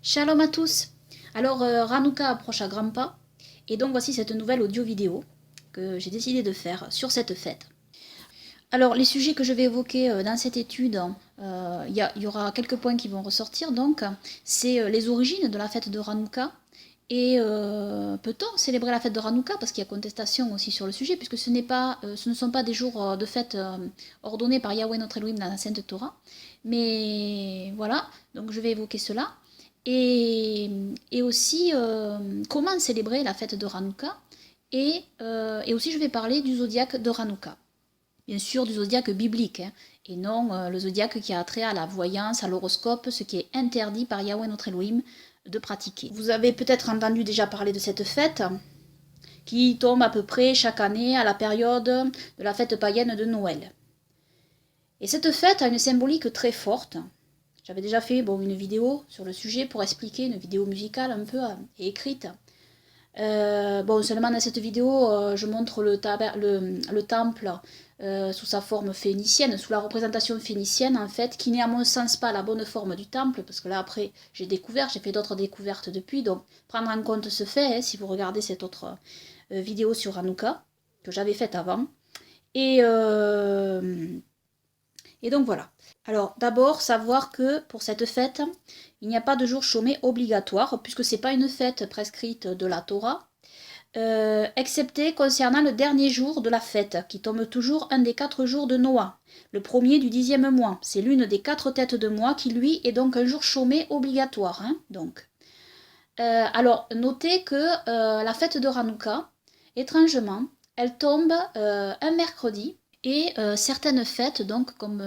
Shalom à tous. Alors, Hanouka approche à grands pas, et donc voici cette nouvelle audio-vidéo que j'ai décidé de faire sur cette fête. Alors, les sujets que je vais évoquer dans cette étude, y aura quelques points qui vont ressortir. Donc, c'est les origines de la fête de Hanouka, et peut-on célébrer la fête de Hanouka, parce qu'il y a contestation aussi sur le sujet, puisque ce ne sont pas des jours de fête ordonnés par Yahweh notre Elohim dans la Sainte Torah. Mais voilà, donc je vais évoquer cela. Et aussi comment célébrer la fête de Hanouka. Et aussi je vais parler du zodiaque de Hanouka. Bien sûr du zodiaque biblique, hein, et non le zodiaque qui a trait à la voyance, à l'horoscope, ce qui est interdit par Yahweh notre Elohim de pratiquer. Vous avez peut-être entendu déjà parler de cette fête qui tombe à peu près chaque année à la période de la fête païenne de Noël. Et cette fête a une symbolique très forte. J'avais déjà fait une vidéo sur le sujet pour expliquer, une vidéo musicale un peu et écrite. Seulement dans cette vidéo, je montre le temple sous sa forme phénicienne, sous la représentation phénicienne en fait, qui n'est à mon sens pas la bonne forme du temple, parce que là après j'ai fait d'autres découvertes depuis, donc prendre en compte ce fait, hein, si vous regardez cette autre vidéo sur Hanouka, que j'avais faite avant. Et donc voilà. Alors d'abord, savoir que pour cette fête, il n'y a pas de jour chômé obligatoire, puisque ce n'est pas une fête prescrite de la Torah, excepté concernant le dernier jour de la fête, qui tombe toujours un des 4 jours de Noah, le premier du 10e mois. C'est l'une des 4 têtes de mois qui, lui, est donc un jour chômé obligatoire. Hein, donc. Alors, notez que la fête de Hanouka, étrangement, elle tombe un mercredi, et certaines fêtes, donc comme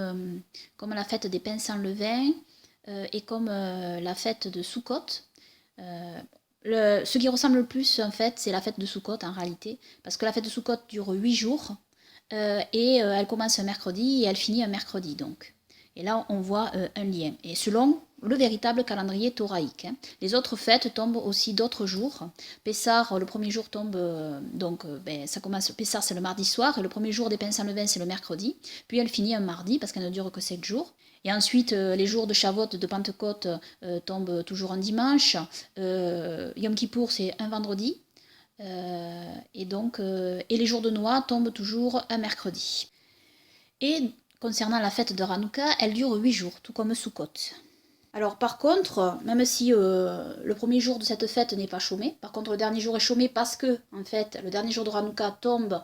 la fête des pains sans levain et comme la fête de Sukkot, ce qui ressemble le plus en fait, c'est la fête de Sukkot en réalité, parce que la fête de Sukkot dure 8 jours et elle commence un mercredi et elle finit un mercredi donc. Et là, on voit un lien. Et selon le véritable calendrier thoraïque. Hein. Les autres fêtes tombent aussi d'autres jours. Pessar, le premier jour tombe, ça commence, Pessar c'est le mardi soir, et le premier jour des pains sans levain c'est le mercredi. Puis elle finit un mardi, parce qu'elle ne dure que 7 jours. Et ensuite, les jours de Shavuot, de Pentecôte, tombent toujours un dimanche. Yom Kippour, c'est un vendredi. Et les jours de Noah tombent toujours un mercredi. Et concernant la fête de Hanouka, elle dure 8 jours, tout comme Sukkot. Alors par contre, même si le premier jour de cette fête n'est pas chômé, par contre le dernier jour est chômé parce que, en fait, le dernier jour de Hanouka tombe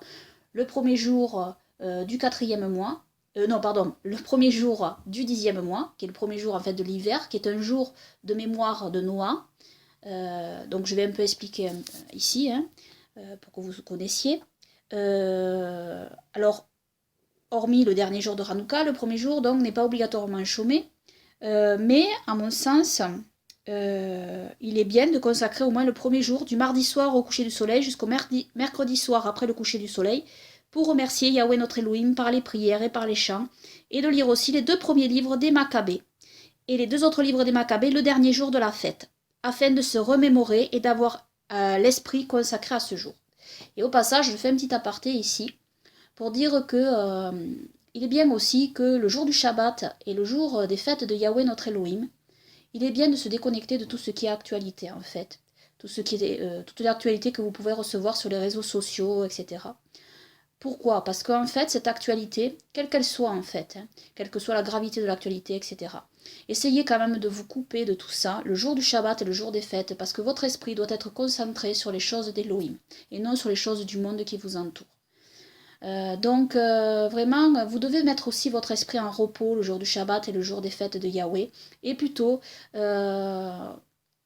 le premier jour du 4e mois, le premier jour du 10e mois, qui est le premier jour en fait de l'hiver, qui est un jour de mémoire de Noah. Donc je vais un peu expliquer ici, hein, pour que vous connaissiez. Alors, hormis le dernier jour de Hanouka, le premier jour donc n'est pas obligatoirement chômé. Mais, à mon sens, il est bien de consacrer au moins le premier jour, du mardi soir au coucher du soleil jusqu'au mercredi soir après le coucher du soleil, pour remercier Yahweh notre Elohim par les prières et par les chants, et de lire aussi les 2 premiers livres des Maccabées, et les 2 autres livres des Maccabées le dernier jour de la fête, afin de se remémorer et d'avoir l'esprit consacré à ce jour. Et au passage, je fais un petit aparté ici, pour dire que il est bien aussi que le jour du Shabbat et le jour des fêtes de Yahweh notre Elohim, il est bien de se déconnecter de tout ce qui est actualité en fait, toute l'actualité que vous pouvez recevoir sur les réseaux sociaux, etc. Pourquoi? Parce qu'en fait, cette actualité, quelle qu'elle soit en fait, hein, quelle que soit la gravité de l'actualité, etc., essayez quand même de vous couper de tout ça le jour du Shabbat et le jour des fêtes, parce que votre esprit doit être concentré sur les choses d'Elohim, et non sur les choses du monde qui vous entoure. Vraiment, vous devez mettre aussi votre esprit en repos le jour du Shabbat et le jour des fêtes de Yahweh, et plutôt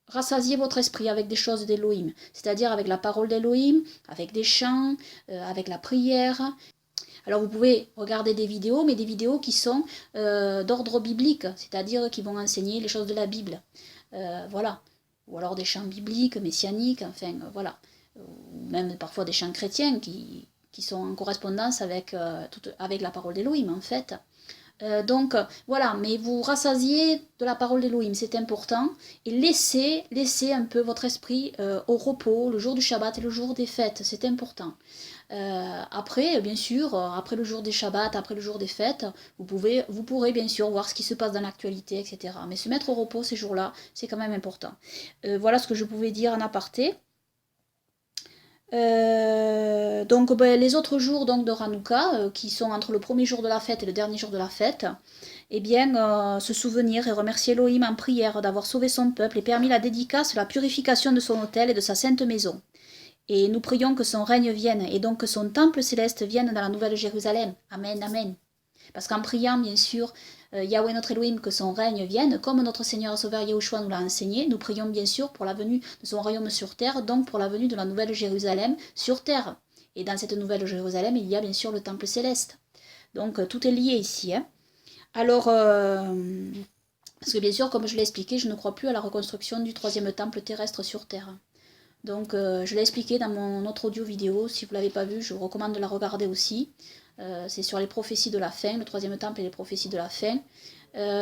rassasier votre esprit avec des choses d'Elohim, c'est-à-dire avec la parole d'Elohim, avec des chants, avec la prière. Alors vous pouvez regarder des vidéos, mais des vidéos qui sont d'ordre biblique, c'est-à-dire qui vont enseigner les choses de la Bible. Voilà. Ou alors des chants bibliques, messianiques, enfin voilà. Ou même parfois des chants chrétiens qui sont en correspondance avec la parole d'Elohim en fait. Donc voilà, mais vous rassasiez de la parole d'Elohim, c'est important. Et laissez un peu votre esprit au repos le jour du Shabbat et le jour des fêtes, c'est important. Après, bien sûr, après le jour des Shabbats, après le jour des fêtes, vous pourrez bien sûr voir ce qui se passe dans l'actualité, etc. Mais se mettre au repos ces jours-là, c'est quand même important. Voilà ce que je pouvais dire en aparté. Donc les autres jours donc, de Hanouka, qui sont entre le premier jour de la fête et le dernier jour de la fête, eh bien, se souvenir et remercier Elohim en prière d'avoir sauvé son peuple et permis la dédicace, la purification de son autel et de sa sainte maison. Et nous prions que son règne vienne et donc que son temple céleste vienne dans la nouvelle Jérusalem. Amen, amen. Parce qu'en priant, bien sûr, Yahweh notre Elohim, que son règne vienne, comme notre Seigneur et Sauveur Yahushua nous l'a enseigné, nous prions bien sûr pour la venue de son royaume sur terre, donc pour la venue de la nouvelle Jérusalem sur terre. Et dans cette nouvelle Jérusalem, il y a bien sûr le temple céleste. Donc tout est lié ici. Hein. Alors, parce que bien sûr, comme je l'ai expliqué, je ne crois plus à la reconstruction du troisième temple terrestre sur terre. Donc je l'ai expliqué dans mon autre audio vidéo, si vous ne l'avez pas vu, je vous recommande de la regarder aussi. C'est sur les prophéties de la fin, le troisième temple et les prophéties de la fin.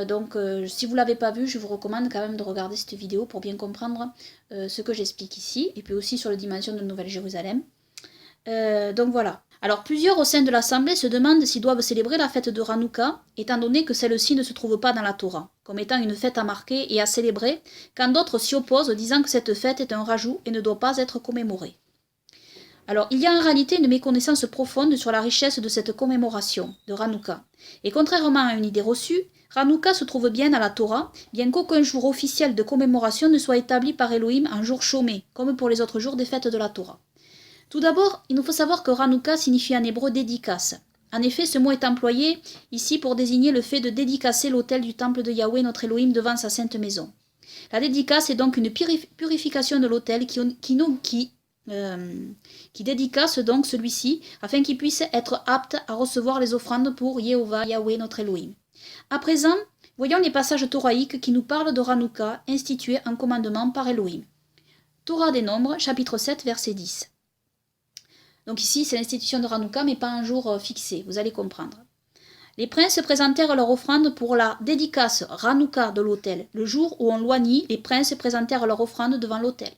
Donc si vous ne l'avez pas vu, je vous recommande quand même de regarder cette vidéo pour bien comprendre ce que j'explique ici, et puis aussi sur les dimensions de Nouvelle-Jérusalem. Donc voilà. Alors plusieurs au sein de l'Assemblée se demandent s'ils doivent célébrer la fête de Hanouka, étant donné que celle-ci ne se trouve pas dans la Torah, comme étant une fête à marquer et à célébrer, quand d'autres s'y opposent, disant que cette fête est un rajout et ne doit pas être commémorée. Alors, il y a en réalité une méconnaissance profonde sur la richesse de cette commémoration de Hanouka. Et contrairement à une idée reçue, Hanouka se trouve bien dans la Torah, bien qu'aucun jour officiel de commémoration ne soit établi par Elohim en jour chômé, comme pour les autres jours des fêtes de la Torah. Tout d'abord, il nous faut savoir que Hanouka signifie en hébreu dédicace. En effet, ce mot est employé ici pour désigner le fait de dédicacer l'autel du temple de Yahweh, notre Elohim, devant sa sainte maison. La dédicace est donc une purification de l'autel qui dédicace donc celui-ci afin qu'il puisse être apte à recevoir les offrandes pour Yehovah, Yahweh, notre Elohim. À présent, voyons les passages toraïques qui nous parlent de Hanouka institué en commandement par Elohim. Torah des Nombres, chapitre 7, verset 10. Donc ici, c'est l'institution de Hanouka, mais pas un jour fixé, vous allez comprendre. Les princes présentèrent leur offrande pour la dédicace Hanouka de l'autel. Le jour où on loignit, les princes présentèrent leur offrande devant l'autel.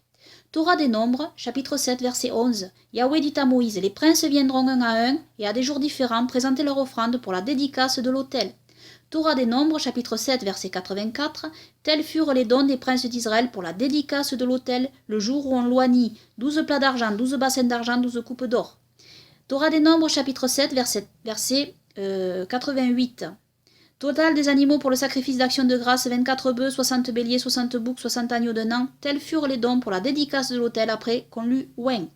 Torah des Nombres, chapitre 7, verset 11. Yahweh dit à Moïse, les princes viendront un à un, et à des jours différents, présenter leur offrande pour la dédicace de l'autel. Torah des Nombres, chapitre 7, verset 84. Tels furent les dons des princes d'Israël pour la dédicace de l'autel, le jour où on loignit 12 plats d'argent, 12 bassins d'argent, 12 coupes d'or. Torah des Nombres, chapitre 7, verset 88. Total des animaux pour le sacrifice d'action de grâce, 24 bœufs, 60 béliers, 60 boucs, 60 agneaux d'un an. Tels furent les dons pour la dédicace de l'autel après qu'on l'eut oint.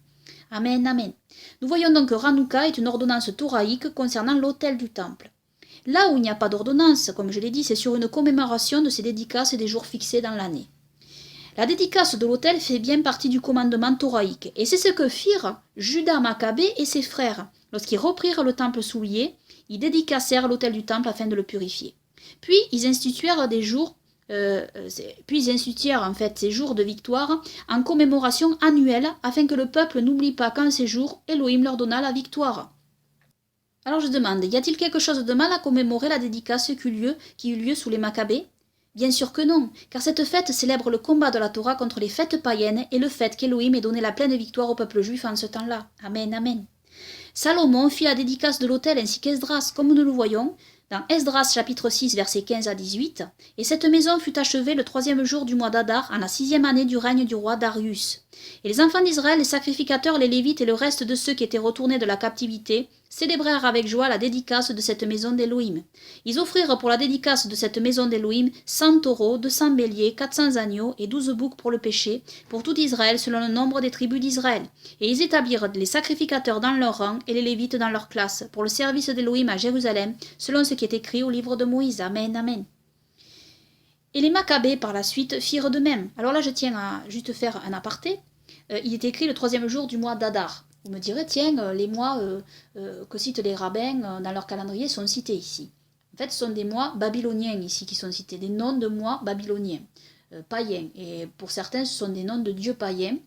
Amen, amen. Nous voyons donc que Hanouka est une ordonnance toraïque concernant l'autel du temple. Là où il n'y a pas d'ordonnance, comme je l'ai dit, c'est sur une commémoration de ces dédicaces et des jours fixés dans l'année. La dédicace de l'autel fait bien partie du commandement toraïque, et c'est ce que firent Judas Maccabée et ses frères. Lorsqu'ils reprirent le temple souillé, ils dédicacèrent l'autel du temple afin de le purifier. Puis ils instituèrent ces jours de victoire en commémoration annuelle afin que le peuple n'oublie pas qu'en ces jours, Elohim leur donna la victoire. Alors je demande, y a-t-il quelque chose de mal à commémorer la dédicace qui eut lieu sous les Maccabées? Bien sûr que non, car cette fête célèbre le combat de la Torah contre les fêtes païennes et le fait qu'Elohim ait donné la pleine victoire au peuple juif en ce temps-là. Amen, amen. Salomon fit la dédicace de l'autel ainsi qu'Esdras, comme nous le voyons, dans Esdras chapitre 6 versets 15 à 18, et cette maison fut achevée le 3e jour du mois d'Adar, en la 6e année du règne du roi Darius. Et les enfants d'Israël, les sacrificateurs, les Lévites et le reste de ceux qui étaient retournés de la captivité, célébrèrent avec joie la dédicace de cette maison d'Élohim. Ils offrirent pour la dédicace de cette maison d'Élohim 100 taureaux, 200 béliers, 400 agneaux et 12 boucs pour le péché, pour tout Israël selon le nombre des tribus d'Israël. Et ils établirent les sacrificateurs dans leur rang et les Lévites dans leur classe, pour le service d'Élohim à Jérusalem, selon ce qui est écrit au livre de Moïse. Amen, amen. Et les Maccabées, par la suite, firent de même. Alors là, je tiens à juste faire un aparté. Il est écrit le 3e jour du mois d'Adar. Vous me direz, tiens, les mois que citent les rabbins dans leur calendrier sont cités ici. En fait, ce sont des mois babyloniens ici qui sont cités, des noms de mois babyloniens, païens. Et pour certains, ce sont des noms de dieux païens.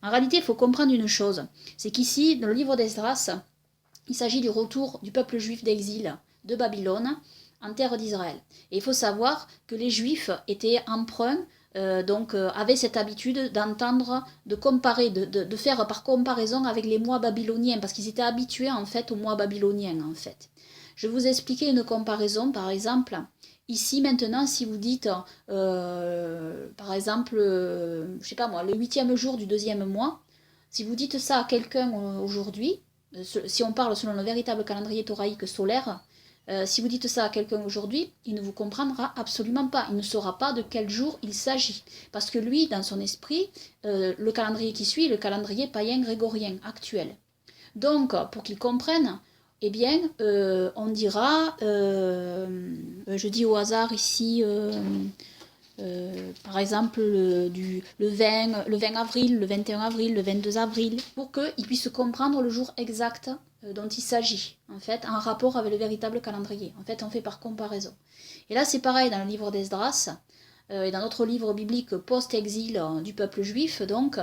En réalité, il faut comprendre une chose, c'est qu'ici, dans le livre d'Esdras, il s'agit du retour du peuple juif d'exil de Babylone en terre d'Israël. Et il faut savoir que les Juifs étaient emprunts, avaient cette habitude d'entendre, de comparer, de faire par comparaison avec les mois babyloniens, parce qu'ils étaient habitués en fait aux mois babyloniens en fait. Je vais vous expliquer une comparaison, par exemple. Ici, maintenant, si vous dites, par exemple, je sais pas moi, le 8e jour du 2e mois, si vous dites ça à quelqu'un aujourd'hui, si on parle selon le véritable calendrier thoraïque solaire, si vous dites ça à quelqu'un aujourd'hui, il ne vous comprendra absolument pas. Il ne saura pas de quel jour il s'agit. Parce que lui, dans son esprit, le calendrier qui suit est le calendrier païen grégorien actuel. Donc, pour qu'il comprenne, eh bien, on dira, je dis au hasard ici, par exemple, le 20 avril, le 21 avril, le 22 avril, pour qu'il puisse comprendre le jour exact dont il s'agit, en fait, en rapport avec le véritable calendrier. En fait, on fait par comparaison. Et là, c'est pareil dans le livre d'Esdras, et dans notre livre biblique post-exil du peuple juif, donc,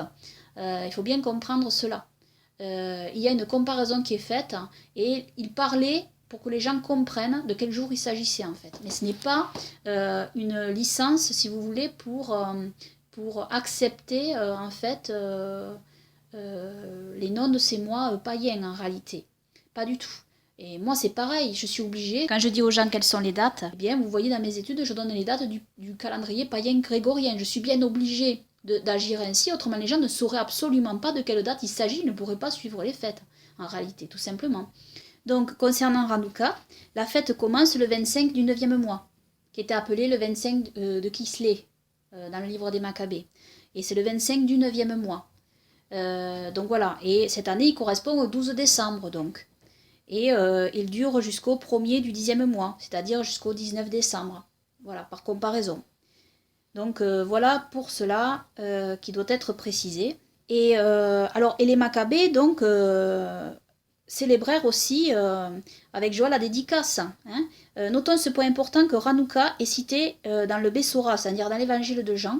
il faut bien comprendre cela. Il y a une comparaison qui est faite, et il parlait pour que les gens comprennent de quel jour il s'agissait en fait. Mais ce n'est pas une licence, si vous voulez, pour accepter en fait les noms de ces mois païens en réalité. Pas du tout. Et moi c'est pareil, je suis obligée, quand je dis aux gens quelles sont les dates, eh bien vous voyez dans mes études, je donne les dates du calendrier païen grégorien. Je suis bien obligée d'agir ainsi, autrement les gens ne sauraient absolument pas de quelle date il s'agit, ils ne pourraient pas suivre les fêtes, en réalité, tout simplement. Donc, concernant Hanouka, la fête commence le 25 du 9e mois, qui était appelé le 25 de Kislev, dans le livre des Maccabées. Et c'est le 25 du 9e mois. Donc voilà, et cette année, il correspond au 12 décembre, donc. Et il dure jusqu'au 1er du 10e mois, c'est-à-dire jusqu'au 19 décembre. Voilà, par comparaison. Donc voilà pour cela qui doit être précisé. Et les Maccabées, donc, célébrèrent aussi avec joie la dédicace. Hein. Notons ce point important que Hanouka est cité dans le Bessora, c'est-à-dire dans l'évangile de Jean.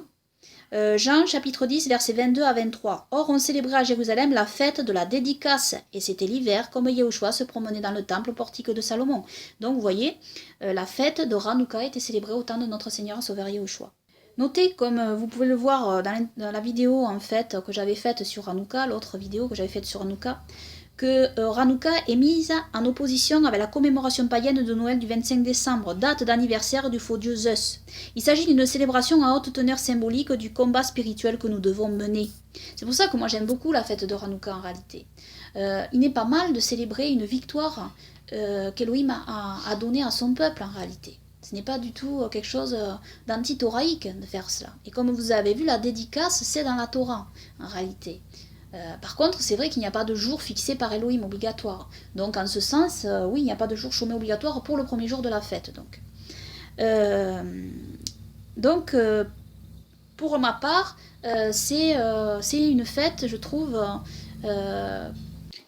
Jean, chapitre 10, versets 22 à 23. Or, on célébrait à Jérusalem la fête de la dédicace, et c'était l'hiver, comme Yahushua se promenait dans le temple au portique de Salomon. Donc, vous voyez, la fête de Hanouka était célébrée au temps de notre Seigneur Sauveur Yahushua. Notez, comme vous pouvez le voir dans la vidéo en fait que j'avais faite sur Hanouka, l'autre vidéo que j'avais faite sur Hanouka, que Hanouka est mise en opposition avec la commémoration païenne de Noël du 25 décembre, date d'anniversaire du faux dieu Zeus. Il s'agit d'une célébration à haute teneur symbolique du combat spirituel que nous devons mener. C'est pour ça que moi j'aime beaucoup la fête de Hanouka en réalité. Il n'est pas mal de célébrer une victoire qu'Elohim a donnée à son peuple en réalité. Ce n'est pas du tout quelque chose d'anti-thoraïque de faire cela. Et comme vous avez vu, la dédicace, c'est dans la Torah, en réalité. Par contre, c'est vrai qu'il n'y a pas de jour fixé par Elohim obligatoire. Donc, en ce sens, oui, il n'y a pas de jour chômé obligatoire pour le premier jour de la fête. Donc, pour ma part, c'est une fête, je trouve,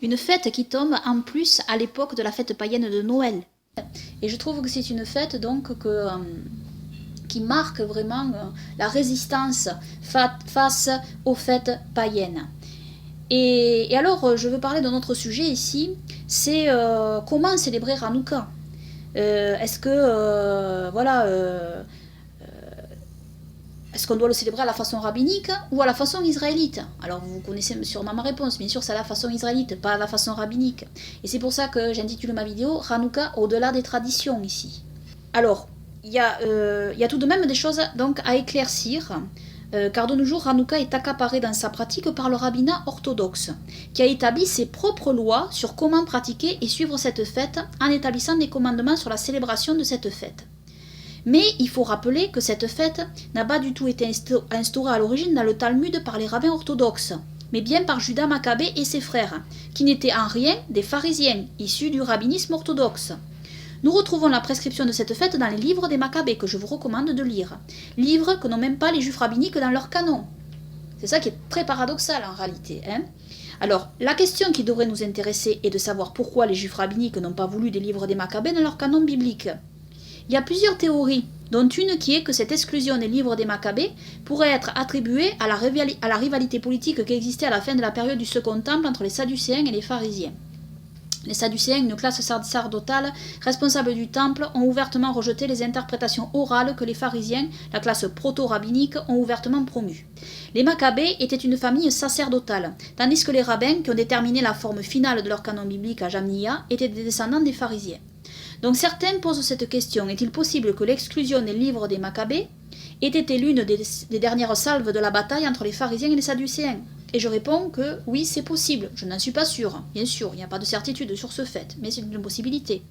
une fête qui tombe en plus à l'époque de la fête païenne de Noël. Et je trouve que c'est une fête donc qui marque vraiment la résistance face aux fêtes païennes. Et alors, je veux parler d'un autre sujet ici, c'est comment célébrer Hanouka. Est-ce que, est-ce qu'on doit le célébrer à la façon rabbinique ou à la façon israélite? Alors vous connaissez sûrement ma réponse, bien sûr c'est à la façon israélite, pas à la façon rabbinique. Et c'est pour ça que j'intitule ma vidéo Hanouka au-delà des traditions ici. Alors, il y a tout de même des choses donc à éclaircir, car de nos jours Hanouka est accaparé dans sa pratique par le rabbinat orthodoxe, qui a établi ses propres lois sur comment pratiquer et suivre cette fête en établissant des commandements sur la célébration de cette fête. Mais il faut rappeler que cette fête n'a pas du tout été instaurée à l'origine dans le Talmud par les rabbins orthodoxes, mais bien par Judas Maccabée et ses frères, qui n'étaient en rien des pharisiens issus du rabbinisme orthodoxe. Nous retrouvons la prescription de cette fête dans les livres des Maccabées que je vous recommande de lire, livres que n'ont même pas les juifs rabbiniques dans leur canon. C'est ça qui est très paradoxal en réalité. Alors, la question qui devrait nous intéresser est de savoir pourquoi les juifs rabbiniques n'ont pas voulu des livres des Maccabées dans leur canon biblique. Il y a plusieurs théories, dont une qui est que cette exclusion des livres des Maccabées pourrait être attribuée à la rivalité politique qui existait à la fin de la période du Second Temple entre les Sadducéens et les pharisiens. Les Sadducéens, une classe sacerdotale responsable du temple, ont ouvertement rejeté les interprétations orales que les pharisiens, la classe proto-rabbinique, ont ouvertement promues. Les Maccabées étaient une famille sacerdotale, tandis que les rabbins, qui ont déterminé la forme finale de leur canon biblique à Jamnia, étaient des descendants des pharisiens. Donc certains posent cette question: est-il possible que l'exclusion des livres des Maccabées ait été l'une des dernières salves de la bataille entre les pharisiens et les Sadducéens? Et je réponds que oui, c'est possible. Je n'en suis pas sûre. Bien sûr, il n'y a pas de certitude sur ce fait, mais c'est une possibilité.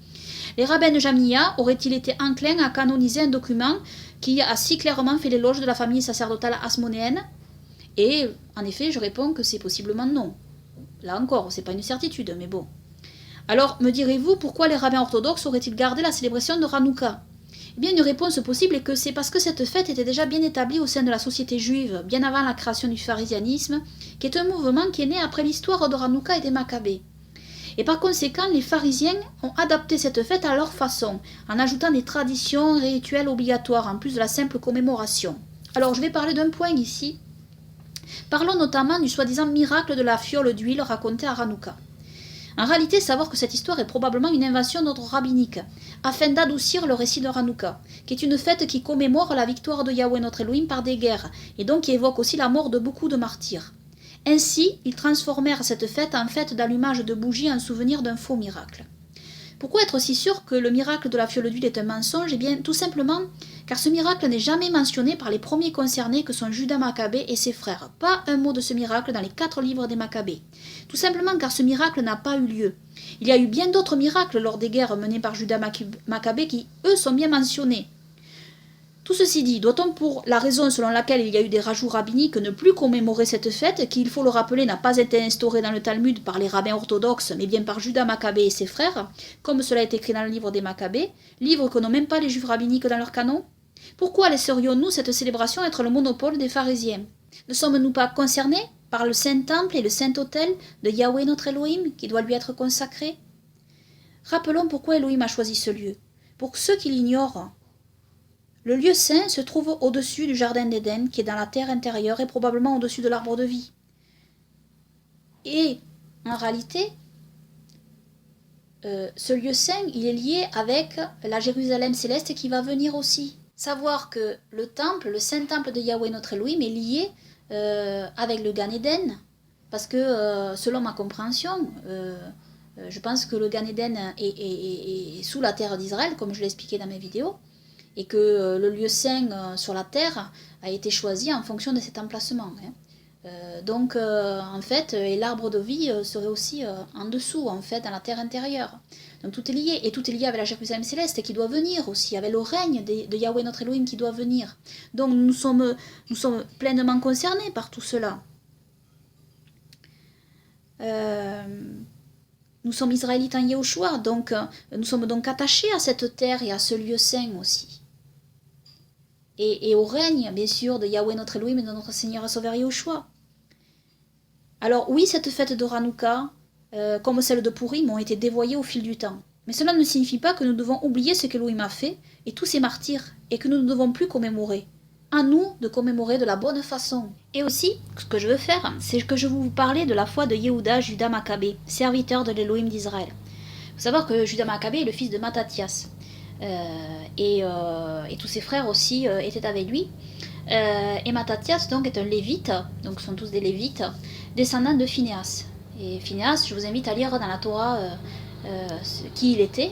Les rabbins de Jamnia auraient-ils été enclins à canoniser un document qui a si clairement fait l'éloge de la famille sacerdotale hasmonéenne? Et en effet, je réponds que c'est possiblement non. Là encore, c'est pas une certitude, mais bon. Alors, me direz-vous, pourquoi les rabbins orthodoxes auraient-ils gardé la célébration de Hanouka? Eh bien, une réponse possible est que c'est parce que cette fête était déjà bien établie au sein de la société juive, bien avant la création du pharisianisme, qui est un mouvement qui est né après l'histoire de Hanouka et des Maccabées. Et par conséquent, les pharisiens ont adapté cette fête à leur façon, en ajoutant des traditions et rituels obligatoires, en plus de la simple commémoration. Alors, je vais parler d'un point ici. Parlons notamment du soi-disant miracle de la fiole d'huile raconté à Hanouka. En réalité, savoir que cette histoire est probablement une invention d'ordre rabbinique, afin d'adoucir le récit de Hanouka, qui est une fête qui commémore la victoire de Yahweh notre Elohim par des guerres, et donc qui évoque aussi la mort de beaucoup de martyrs. Ainsi, ils transformèrent cette fête en fête d'allumage de bougies en souvenir d'un faux miracle. Pourquoi être si sûr que le miracle de la fiole d'huile est un mensonge? Eh bien, tout simplement car ce miracle n'est jamais mentionné par les premiers concernés que sont Judas Maccabée et ses frères. Pas un mot de ce miracle dans les 4 livres des Maccabées. Tout simplement car ce miracle n'a pas eu lieu. Il y a eu bien d'autres miracles lors des guerres menées par Judas Maccabée qui, eux, sont bien mentionnés. Tout ceci dit, doit-on pour la raison selon laquelle il y a eu des rajouts rabbiniques ne plus commémorer cette fête, qui, il faut le rappeler, n'a pas été instaurée dans le Talmud par les rabbins orthodoxes, mais bien par Judas Maccabée et ses frères, comme cela est écrit dans le livre des Maccabées, livre que n'ont même pas les juifs rabbiniques dans leur canon? Pourquoi laisserions-nous cette célébration être le monopole des pharisiens? Ne sommes-nous pas concernés par le Saint-Temple et le Saint-Autel de Yahweh notre Elohim, qui doit lui être consacré? Rappelons pourquoi Elohim a choisi ce lieu. Pour ceux qui l'ignorent, le lieu saint se trouve au-dessus du jardin d'Éden, qui est dans la terre intérieure et probablement au-dessus de l'arbre de vie. Et, en réalité, ce lieu saint, il est lié avec la Jérusalem céleste qui va venir aussi. Savoir que le temple, le Saint-Temple de Yahweh notre Elohim, est lié avec le Gan Eden, parce que, selon ma compréhension, je pense que le Gan Eden est sous la terre d'Israël, comme je l'ai expliqué dans mes vidéos, et que le lieu saint sur la terre a été choisi en fonction de cet emplacement. Donc, en fait, et l'arbre de vie serait aussi en dessous, en fait, dans la terre intérieure. Donc tout est lié, et tout est lié avec la Jérusalem céleste qui doit venir aussi, avec le règne de Yahweh notre Elohim qui doit venir. Donc nous sommes pleinement concernés par tout cela. Nous sommes israélites en Yahushua, donc nous sommes donc attachés à cette terre et à ce lieu saint aussi. Et au règne, bien sûr, de Yahweh notre Elohim et de notre Seigneur et Sauveur Yahushua. Alors oui, cette fête de Hanouka, comme celle de Purim, ont été dévoyées au fil du temps. Mais cela ne signifie pas que nous devons oublier ce qu'Elohim a fait et tous ses martyrs, et que nous ne devons plus commémorer. À nous de commémorer de la bonne façon. Et aussi, ce que je veux faire, c'est que je vais vous parler de la foi de Yehuda Judas Maccabée, serviteur de l'Elohim d'Israël. Il faut savoir que Judas Maccabée est le fils de Matthias. Et tous ses frères aussi étaient avec lui. Et Matthias donc est un lévite, donc ce sont tous des lévites, descendants de Phinéas. Et Phinéas, je vous invite à lire dans la Torah qui il était.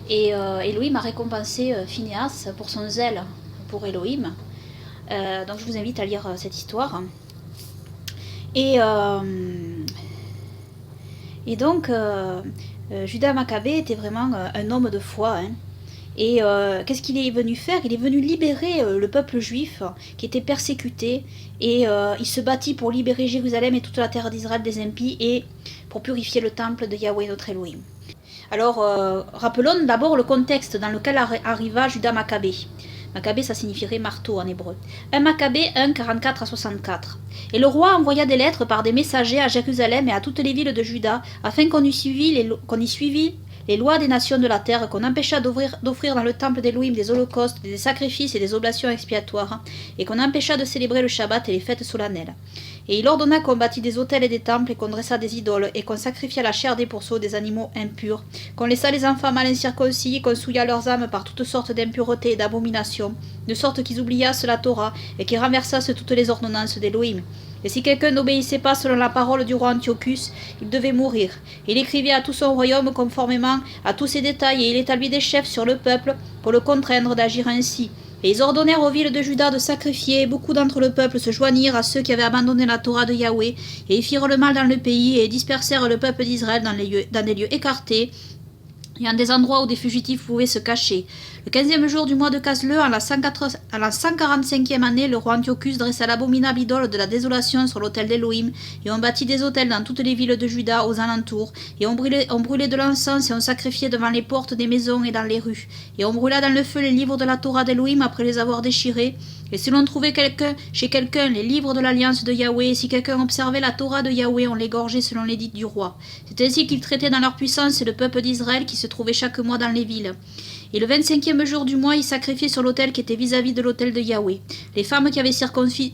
Et Elohim a récompensé Phinéas pour son zèle pour Elohim. Donc je vous invite à lire cette histoire. Et donc Judas Maccabée était vraiment un homme de foi. Et qu'est-ce qu'il est venu faire? Il est venu libérer le peuple juif qui était persécuté, et il se battit pour libérer Jérusalem et toute la terre d'Israël des impies et pour purifier le temple de Yahweh notre Elohim. Alors rappelons d'abord le contexte dans lequel arriva Judas Maccabée. Maccabée, ça signifierait marteau en hébreu. 1 Maccabée 1, 44 à 64. Et le roi envoya des lettres par des messagers à Jérusalem et à toutes les villes de Juda, afin qu'on y suivît les lois des nations de la terre, qu'on empêcha d'offrir dans le temple d'Elohim des holocaustes, des sacrifices et des oblations expiatoires, et qu'on empêcha de célébrer le Shabbat et les fêtes solennelles. Et il ordonna qu'on bâtît des autels et des temples, et qu'on dressa des idoles, et qu'on sacrifia la chair des pourceaux des animaux impurs, qu'on laissa les enfants mal incirconcis, et qu'on souilla leurs âmes par toutes sortes d'impuretés et d'abominations, de sorte qu'ils oubliassent la Torah, et qu'ils renversassent toutes les ordonnances d'Élohim. Et si quelqu'un n'obéissait pas selon la parole du roi Antiochus, il devait mourir. Il écrivait à tout son royaume conformément à tous ses détails, et il établit des chefs sur le peuple pour le contraindre d'agir ainsi. Et ils ordonnèrent aux villes de Juda de sacrifier, et beaucoup d'entre le peuple se joignirent à ceux qui avaient abandonné la Torah de Yahweh, et ils firent le mal dans le pays, et dispersèrent le peuple d'Israël dans des lieux écartés, et en des endroits où des fugitifs pouvaient se cacher. Le 15e jour du mois de Casleu, en la 145e année, le roi Antiochus dressa l'abominable idole de la désolation sur l'autel d'Élohim, et on bâtit des autels dans toutes les villes de Juda aux alentours, et on brûlait de l'encens, et on sacrifiait devant les portes des maisons et dans les rues. Et on brûla dans le feu les livres de la Torah d'Élohim après les avoir déchirés. Et si l'on trouvait chez quelqu'un les livres de l'alliance de Yahweh, et si quelqu'un observait la Torah de Yahweh, on l'égorgeait selon l'édit du roi. C'est ainsi qu'ils traitaient dans leur puissance le peuple d'Israël qui se trouvait chaque mois dans les villes. Et le 25e jour du mois, ils sacrifiaient sur l'autel qui était vis-à-vis de l'autel de Yahweh. Les femmes qui avaient circoncis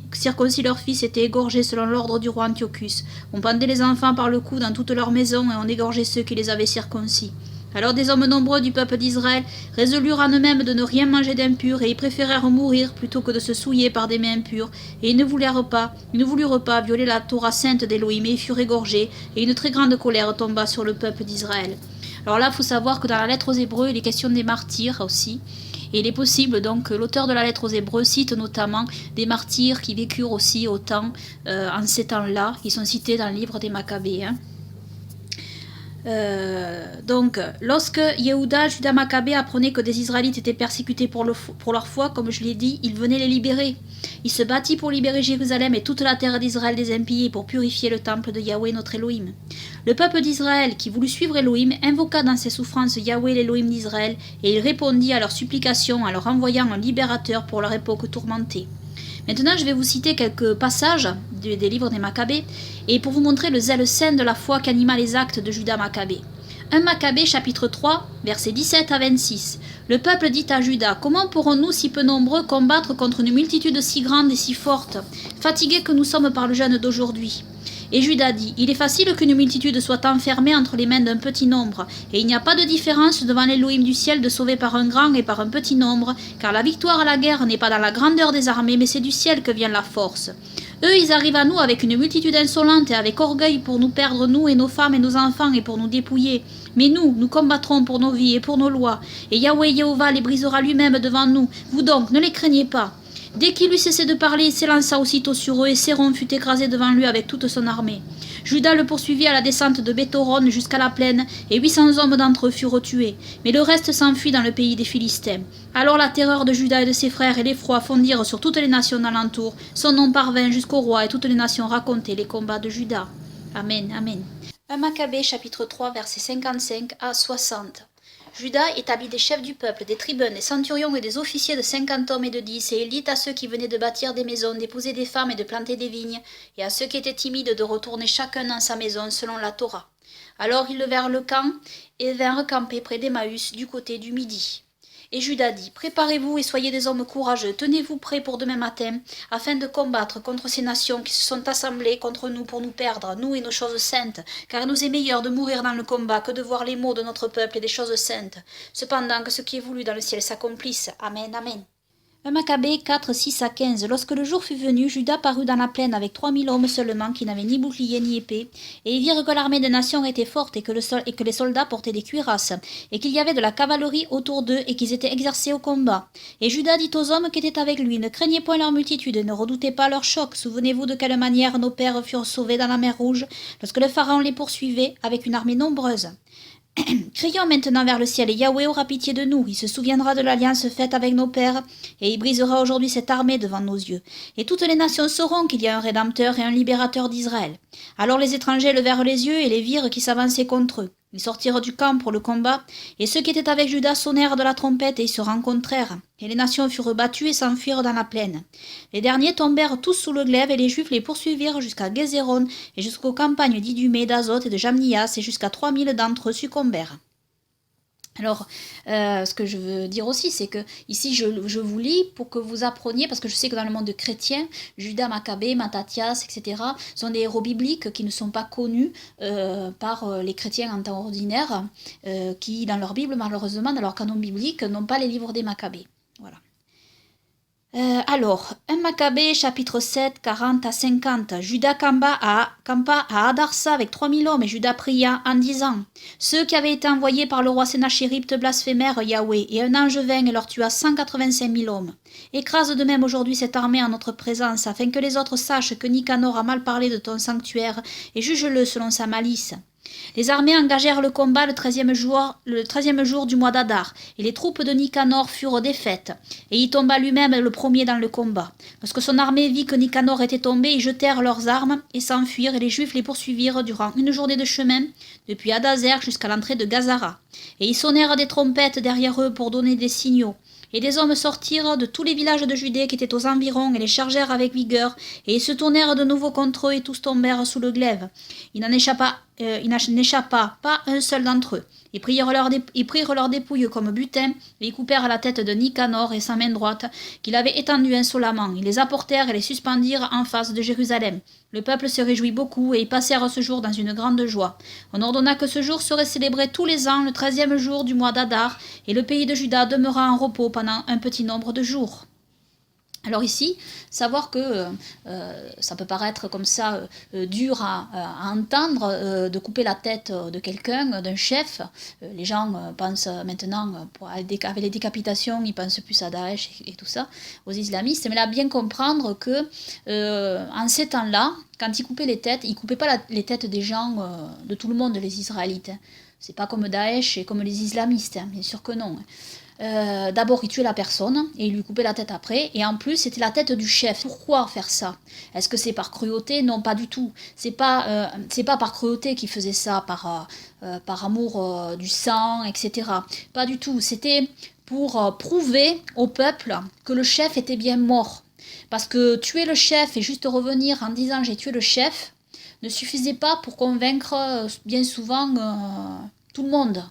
leurs fils étaient égorgées selon l'ordre du roi Antiochus. On pendait les enfants par le cou dans toutes leurs maisons, et on égorgeait ceux qui les avaient circoncis. Alors des hommes nombreux du peuple d'Israël résolurent en eux-mêmes de ne rien manger d'impur, et ils préférèrent mourir plutôt que de se souiller par des mains impures, et ils ne voulurent pas violer la Torah sainte d'Élohim, et ils furent égorgés, et une très grande colère tomba sur le peuple d'Israël. Alors là, il faut savoir que dans la lettre aux Hébreux, il est question des martyrs aussi. Et il est possible donc que l'auteur de la lettre aux Hébreux cite notamment des martyrs qui vécurent aussi au temps, en ces temps-là, qui sont cités dans le livre des Maccabées. Donc, lorsque Yehuda, Juda Maccabée apprenait que des Israélites étaient persécutés pour leur foi, comme je l'ai dit, il venait les libérer. Il se battit pour libérer Jérusalem et toute la terre d'Israël des impayés pour purifier le temple de Yahweh notre Elohim. Le peuple d'Israël, qui voulut suivre Elohim, invoqua dans ses souffrances Yahweh l'Elohim d'Israël, et il répondit à leurs supplications en leur envoyant un libérateur pour leur époque tourmentée. Maintenant, je vais vous citer quelques passages des livres des Maccabées, et pour vous montrer le zèle saint de la foi qu'anima les actes de Juda Maccabée. 1 Maccabée chapitre 3, versets 17 à 26. Le peuple dit à Juda, « Comment pourrons-nous, si peu nombreux, combattre contre une multitude si grande et si forte, fatigués que nous sommes par le jeûne d'aujourd'hui ?» Et Juda dit, « Il est facile qu'une multitude soit enfermée entre les mains d'un petit nombre, et il n'y a pas de différence devant l'Élohim du ciel de sauver par un grand et par un petit nombre, car la victoire à la guerre n'est pas dans la grandeur des armées, mais c'est du ciel que vient la force. Eux, ils arrivent à nous avec une multitude insolente et avec orgueil pour nous perdre, nous et nos femmes et nos enfants, et pour nous dépouiller. Mais nous combattrons pour nos vies et pour nos lois, et Yahweh Jéhovah les brisera lui-même devant nous. Vous donc, ne les craignez pas. » Dès qu'il eut cessé de parler, il s'élança aussitôt sur eux, et Séron fut écrasé devant lui avec toute son armée. Juda le poursuivit à la descente de Béthoron jusqu'à la plaine, et 800 hommes d'entre eux furent tués. Mais le reste s'enfuit dans le pays des Philistins. Alors la terreur de Juda et de ses frères et l'effroi fondirent sur toutes les nations alentour. Son nom parvint jusqu'au roi, et toutes les nations racontaient les combats de Juda. Amen, amen. 1 Maccabée chapitre 3 versets 55 à 60. Juda établit des chefs du peuple, des tribuns, des centurions et des officiers de 50 hommes et de 10, et il dit à ceux qui venaient de bâtir des maisons, d'épouser des femmes et de planter des vignes, et à ceux qui étaient timides de retourner chacun dans sa maison selon la Torah. Alors ils levèrent le camp et vinrent camper près d'Emmaüs du côté du midi. Et Juda dit, « Préparez-vous et soyez des hommes courageux, tenez-vous prêts pour demain matin, afin de combattre contre ces nations qui se sont assemblées contre nous pour nous perdre, nous et nos choses saintes, car il nous est meilleur de mourir dans le combat que de voir les maux de notre peuple et des choses saintes, cependant que ce qui est voulu dans le ciel s'accomplisse. Amen, amen. » 1 Maccabée 4, 6 à 15. Lorsque le jour fut venu, Juda parut dans la plaine avec 3000 hommes seulement, qui n'avaient ni bouclier ni épée, et ils virent que l'armée des nations était forte, et que les soldats portaient des cuirasses, et qu'il y avait de la cavalerie autour d'eux, et qu'ils étaient exercés au combat. Et Juda dit aux hommes qui étaient avec lui, « Ne craignez point leur multitude, ne redoutez pas leur choc. Souvenez-vous de quelle manière nos pères furent sauvés dans la mer Rouge, lorsque le Pharaon les poursuivait avec une armée nombreuse. » Crions maintenant vers le ciel, et Yahweh aura pitié de nous. Il se souviendra de l'alliance faite avec nos pères, et il brisera aujourd'hui cette armée devant nos yeux. Et toutes les nations sauront qu'il y a un Rédempteur et un Libérateur d'Israël. Alors les étrangers levèrent les yeux et les virent qui s'avançaient contre eux. Ils sortirent du camp pour le combat, et ceux qui étaient avec Juda sonnèrent de la trompette, et ils se rencontrèrent. Et les nations furent battues et s'enfuirent dans la plaine. Les derniers tombèrent tous sous le glaive, et les Juifs les poursuivirent jusqu'à Gézéron, et jusqu'aux campagnes d'Idumée, d'Azote et de Jamnias, et jusqu'à 3000 d'entre eux succombèrent. Alors, ce que je veux dire aussi, c'est que ici, je vous lis pour que vous appreniez, parce que je sais que dans le monde chrétien, Judas Maccabée, Mattathias, etc., sont des héros bibliques qui ne sont pas connus par les chrétiens en temps ordinaire, qui, dans leur Bible, malheureusement, dans leur canon biblique, n'ont pas les livres des Maccabées. Voilà. Alors, 1 Maccabée, chapitre 7, 40 à 50. Judas campa à Adarsa avec 3000 hommes, et Judas pria en disant: Ceux qui avaient été envoyés par le roi Sénachérib te blasphémèrent Yahweh, et un ange vint et leur tua 185 000 hommes. Écrase de même aujourd'hui cette armée en notre présence, afin que les autres sachent que Nicanor a mal parlé de ton sanctuaire, et juge-le selon sa malice. Les armées engagèrent le combat le 13e jour du mois d'Adar, et les troupes de Nicanor furent défaites, et il tomba lui-même le premier dans le combat. Lorsque son armée vit que Nicanor était tombé, ils jetèrent leurs armes et s'enfuirent, et les Juifs les poursuivirent durant une journée de chemin, depuis Adazer jusqu'à l'entrée de Gazara. Et ils sonnèrent des trompettes derrière eux pour donner des signaux. Et des hommes sortirent de tous les villages de Judée qui étaient aux environs, et les chargèrent avec vigueur, et ils se tournèrent de nouveau contre eux, et tous tombèrent sous le glaive. Il n'en échappa pas un seul d'entre eux. Ils prirent leurs dépouilles comme butin, et ils coupèrent la tête de Nicanor et sa main droite, qu'il avait étendue insolemment. Ils les apportèrent et les suspendirent en face de Jérusalem. Le peuple se réjouit beaucoup, et ils passèrent ce jour dans une grande joie. On ordonna que ce jour serait célébré tous les ans, le 13e jour du mois d'Adar, et le pays de Juda demeura en repos pendant un petit nombre de jours. Alors ici, savoir que ça peut paraître comme ça dur à entendre, de couper la tête de quelqu'un, d'un chef. Les gens pensent maintenant, avec les décapitations, ils pensent plus à Daesh et tout ça, aux islamistes. Mais là, bien comprendre que en ces temps-là, quand ils coupaient les têtes, ils ne coupaient pas les têtes des gens, de tout le monde, les Israélites. C'est pas comme Daesh et comme les islamistes, hein, bien sûr que non. D'abord, il tuait la personne et il lui coupait la tête après. Et en plus, c'était la tête du chef. Pourquoi faire ça? Est-ce que c'est par cruauté? Non, pas du tout. C'est pas par cruauté qu'il faisait ça, par amour du sang, etc. Pas du tout. C'était pour prouver au peuple que le chef était bien mort. Parce que tuer le chef et juste revenir en disant j'ai tué le chef ne suffisait pas pour convaincre bien souvent tout le monde.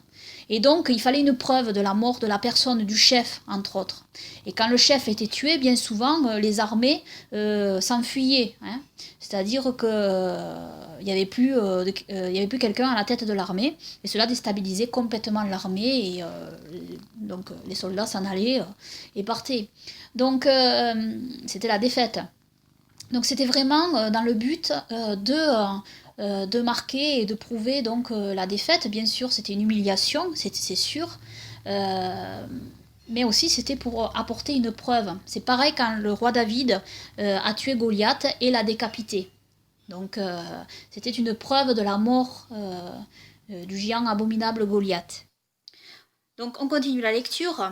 Et donc, il fallait une preuve de la mort de la personne, du chef, entre autres. Et quand le chef était tué, bien souvent, les armées s'enfuyaient. Hein. C'est-à-dire qu'il n'y avait plus, quelqu'un à la tête de l'armée. Et cela déstabilisait complètement l'armée. Et donc, les soldats s'en allaient et partaient. Donc, c'était la défaite. Donc, c'était vraiment dans le but de marquer et de prouver donc la défaite. Bien sûr, c'était une humiliation, c'est sûr, mais aussi c'était pour apporter une preuve. C'est pareil quand le roi David a tué Goliath et l'a décapité. Donc c'était une preuve de la mort du géant abominable Goliath. Donc on continue la lecture.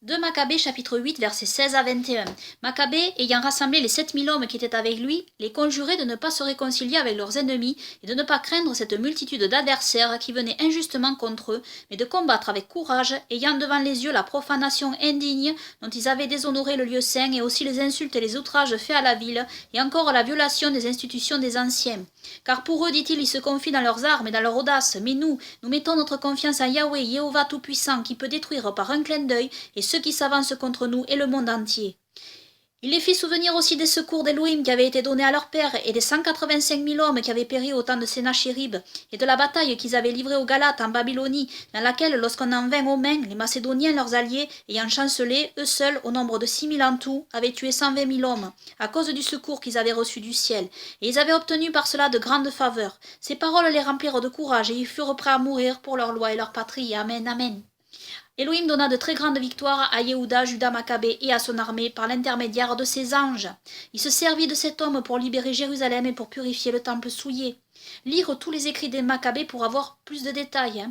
2 Maccabée chapitre 8 versets 16 à 21. Maccabée, ayant rassemblé les 7000 hommes qui étaient avec lui, les conjurait de ne pas se réconcilier avec leurs ennemis et de ne pas craindre cette multitude d'adversaires qui venaient injustement contre eux, mais de combattre avec courage, ayant devant les yeux la profanation indigne dont ils avaient déshonoré le lieu saint, et aussi les insultes et les outrages faits à la ville, et encore la violation des institutions des anciens. Car pour eux, dit-il, ils se confient dans leurs armes et dans leur audace, mais nous mettons notre confiance en Yahweh, Jéhovah Tout-Puissant, qui peut détruire par un clin d'œil et ceux qui s'avancent contre nous et le monde entier. Il les fit souvenir aussi des secours d'Élohim qui avaient été donnés à leur père et des 185 000 hommes qui avaient péri au temps de Sénachérib et de la bataille qu'ils avaient livrée aux Galates en Babylonie, dans laquelle, lorsqu'on en vint aux mains, les Macédoniens, leurs alliés, ayant chancelé, eux seuls, au nombre de 6 000 en tout, avaient tué 120 000 hommes, à cause du secours qu'ils avaient reçu du ciel, et ils avaient obtenu par cela de grandes faveurs. Ces paroles les remplirent de courage, et ils furent prêts à mourir pour leur loi et leur patrie. Amen, amen. Elohim donna de très grandes victoires à Yehuda, Judas Maccabée et à son armée par l'intermédiaire de ses anges. Il se servit de cet homme pour libérer Jérusalem et pour purifier le temple souillé. Lire tous les écrits des Maccabées pour avoir plus de détails.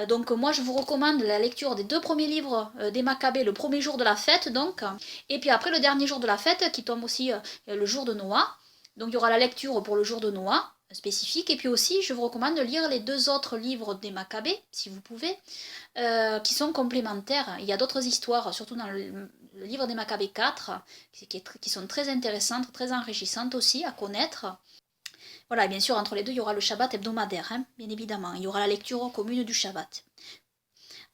Donc moi je vous recommande la lecture des 2 premiers livres des Maccabées le premier jour de la fête donc, et puis après le dernier jour de la fête qui tombe aussi le jour de Noah. Donc il y aura la lecture pour le jour de Noah spécifique, et puis aussi je vous recommande de lire les 2 autres livres des Maccabées si vous pouvez, qui sont complémentaires. Il y a d'autres histoires, surtout dans le livre des Maccabées 4, qui sont très intéressantes, très enrichissantes aussi à connaître. Voilà, et bien sûr, entre les deux, il y aura le Shabbat hebdomadaire, hein, bien évidemment. Il y aura la lecture commune du Shabbat.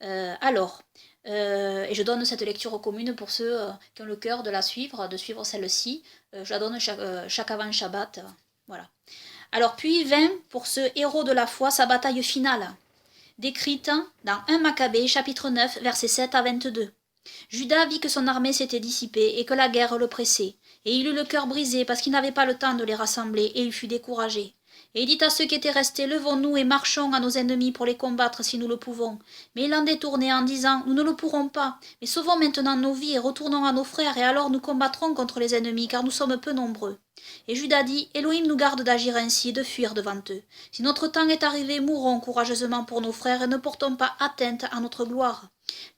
Et je donne cette lecture commune pour ceux qui ont le cœur de la suivre, de suivre celle-ci. Je la donne chaque avant Shabbat. Voilà. Alors puis vint pour ce héros de la foi sa bataille finale, décrite dans 1 Maccabée, chapitre 9, versets 7 à 22. Judas vit que son armée s'était dissipée et que la guerre le pressait, et il eut le cœur brisé parce qu'il n'avait pas le temps de les rassembler, et il fut découragé. Et il dit à ceux qui étaient restés, levons-nous et marchons à nos ennemis pour les combattre si nous le pouvons. Mais il en détournait en disant, nous ne le pourrons pas, mais sauvons maintenant nos vies et retournons à nos frères, et alors nous combattrons contre les ennemis, car nous sommes peu nombreux. Et Judas dit, Elohim nous garde d'agir ainsi et de fuir devant eux. Si notre temps est arrivé, mourons courageusement pour nos frères et ne portons pas atteinte à notre gloire.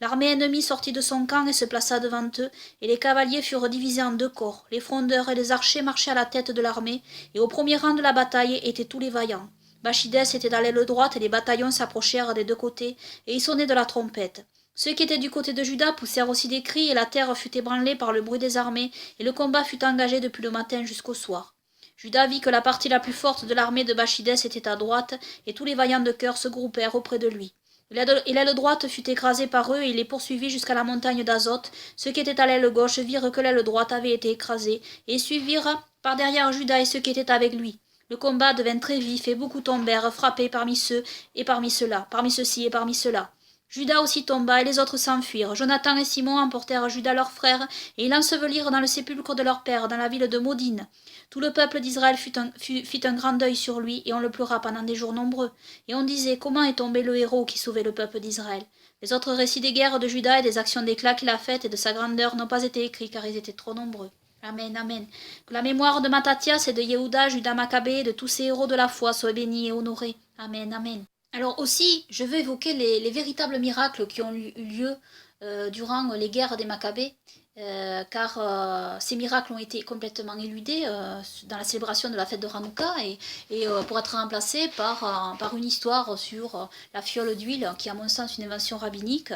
L'armée ennemie sortit de son camp et se plaça devant eux, et les cavaliers furent divisés en 2 corps. Les frondeurs et les archers marchaient à la tête de l'armée, et au premier rang de la bataille étaient tous les vaillants. Bachidès était dans l'aile droite, et les bataillons s'approchèrent des 2 côtés, et ils sonnaient de la trompette. Ceux qui étaient du côté de Juda poussèrent aussi des cris, et la terre fut ébranlée par le bruit des armées, et le combat fut engagé depuis le matin jusqu'au soir. Juda vit que la partie la plus forte de l'armée de Bachidès était à droite, et tous les vaillants de cœur se groupèrent auprès de lui. Et l'aile droite fut écrasée par eux, et il les poursuivit jusqu'à la montagne d'Azote. Ceux qui étaient à l'aile gauche virent que l'aile droite avait été écrasée, et suivirent par derrière Juda et ceux qui étaient avec lui. Le combat devint très vif, et beaucoup tombèrent, frappés parmi ceux et parmi ceux-là, parmi ceux-ci et parmi ceux-là. Juda aussi tomba, et les autres s'enfuirent. Jonathan et Simon emportèrent Juda leur frère, et ils l'ensevelirent dans le sépulcre de leur père, dans la ville de Modine. Tout le peuple d'Israël fit un grand deuil sur lui, et on le pleura pendant des jours nombreux. Et on disait, comment est tombé le héros qui sauvait le peuple d'Israël? Les autres récits des guerres de Juda et des actions d'éclat qu'il a faites et de sa grandeur n'ont pas été écrits, car ils étaient trop nombreux. Amen, amen. Que la mémoire de Matthias et de Yehuda, Judas Maccabée et de tous ces héros de la foi soit bénie et honorée. Amen, amen. Alors aussi, je veux évoquer les véritables miracles qui ont eu lieu durant les guerres des Maccabées, car ces miracles ont été complètement éludés dans la célébration de la fête de Hanouka et pour être remplacés par une histoire sur la fiole d'huile, qui est à mon sens une invention rabbinique.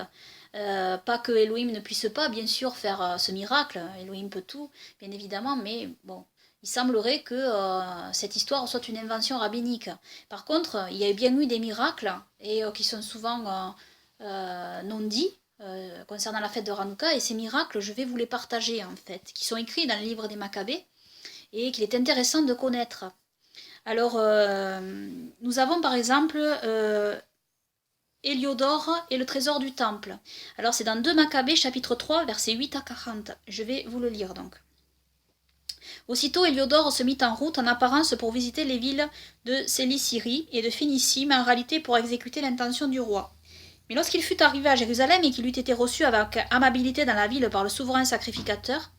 Pas que Elohim ne puisse pas, bien sûr, faire ce miracle, Elohim peut tout, bien évidemment, mais bon, il semblerait que cette histoire soit une invention rabbinique. Par contre, il y a bien eu des miracles, et qui sont souvent non dits, concernant la fête de Hanouka, et ces miracles, je vais vous les partager, en fait, qui sont écrits dans le livre des Maccabées, et qu'il est intéressant de connaître. Alors, nous avons par exemple Héliodore et le trésor du temple. Alors c'est dans 2 Maccabées, chapitre 3, versets 8 à 40. Je vais vous le lire donc. Aussitôt Héliodore se mit en route en apparence pour visiter les villes de Célicyrie et de Phénicie, mais en réalité pour exécuter l'intention du roi. Mais lorsqu'il fut arrivé à Jérusalem et qu'il eut été reçu avec amabilité dans la ville par le souverain sacrificateur,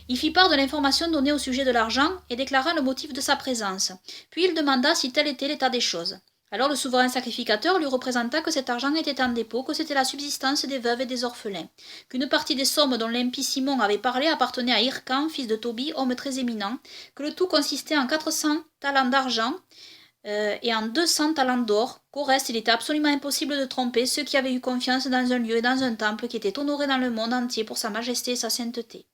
il fit part de l'information donnée au sujet de l'argent et déclara le motif de sa présence. Puis il demanda si tel était l'état des choses. Alors le souverain sacrificateur lui représenta que cet argent était en dépôt, que c'était la subsistance des veuves et des orphelins, qu'une partie des sommes dont l'impie Simon avait parlé appartenait à Hircan, fils de Tobie, homme très éminent, que le tout consistait en 400 talents d'argent et en 200 talents d'or, qu'au reste il était absolument impossible de tromper ceux qui avaient eu confiance dans un lieu et dans un temple qui était honoré dans le monde entier pour sa majesté et sa sainteté.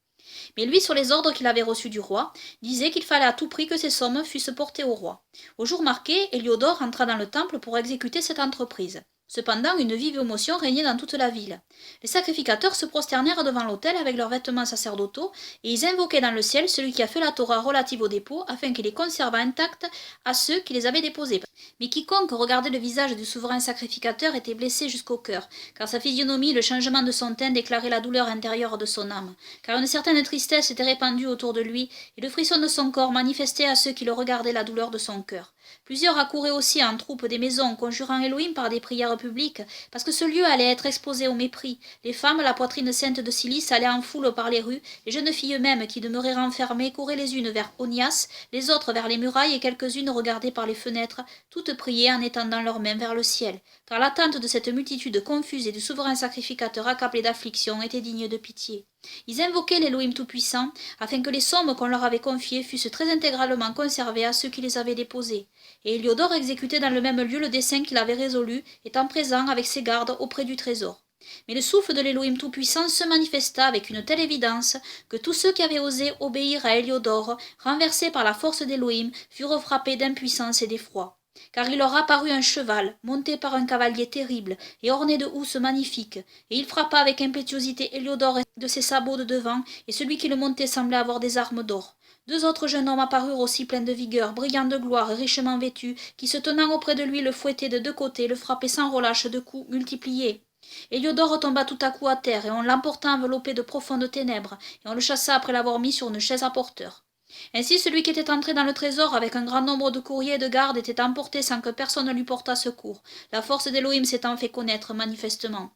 Mais lui, sur les ordres qu'il avait reçus du roi, disait qu'il fallait à tout prix que ces sommes fussent portées au roi. Au jour marqué, Héliodore entra dans le temple pour exécuter cette entreprise. Cependant, une vive émotion régnait dans toute la ville. Les sacrificateurs se prosternèrent devant l'autel avec leurs vêtements sacerdotaux, et ils invoquaient dans le ciel celui qui a fait la Torah relative aux dépôts, afin qu'il les conservât intacts à ceux qui les avaient déposés. Mais quiconque regardait le visage du souverain sacrificateur était blessé jusqu'au cœur, car sa physionomie, le changement de son teint déclarait la douleur intérieure de son âme, car une certaine tristesse était répandue autour de lui, et le frisson de son corps manifestait à ceux qui le regardaient la douleur de son cœur. Plusieurs accouraient aussi en troupe des maisons, conjurant Elohim par des prières publiques, parce que ce lieu allait être exposé au mépris. Les femmes, la poitrine sainte de silice, allaient en foule par les rues, les jeunes filles mêmes qui demeuraient renfermées couraient les unes vers Onias, les autres vers les murailles et quelques-unes regardaient par les fenêtres, toutes priaient en étendant leurs mains vers le ciel, car l'attente de cette multitude confuse et du souverain sacrificateur accablé d'affliction était digne de pitié. Ils invoquaient l'Élohim Tout-Puissant, afin que les sommes qu'on leur avait confiées fussent très intégralement conservées à ceux qui les avaient déposées. Et Héliodore exécutait dans le même lieu le dessein qu'il avait résolu, étant présent avec ses gardes auprès du trésor. Mais le souffle de l'Élohim Tout-Puissant se manifesta avec une telle évidence que tous ceux qui avaient osé obéir à Héliodore, renversés par la force d'Élohim, furent frappés d'impuissance et d'effroi. car il leur apparut un cheval, monté par un cavalier terrible, et orné de housses magnifiques, et il frappa avec impétuosité Héliodore de ses sabots de devant, et celui qui le montait semblait avoir des armes d'or. Deux autres jeunes hommes apparurent aussi pleins de vigueur, brillants de gloire et richement vêtus, qui se tenant auprès de lui le fouettaient de deux côtés, le frappaient sans relâche de coups multipliés. Héliodore tomba tout à coup à terre, et on l'emporta enveloppé de profondes ténèbres, et on le chassa après l'avoir mis sur une chaise à porteur. Ainsi celui qui était entré dans le trésor avec un grand nombre de courriers et de gardes était emporté sans que personne lui portât secours, la force d'Élohim s'étant fait connaître manifestement.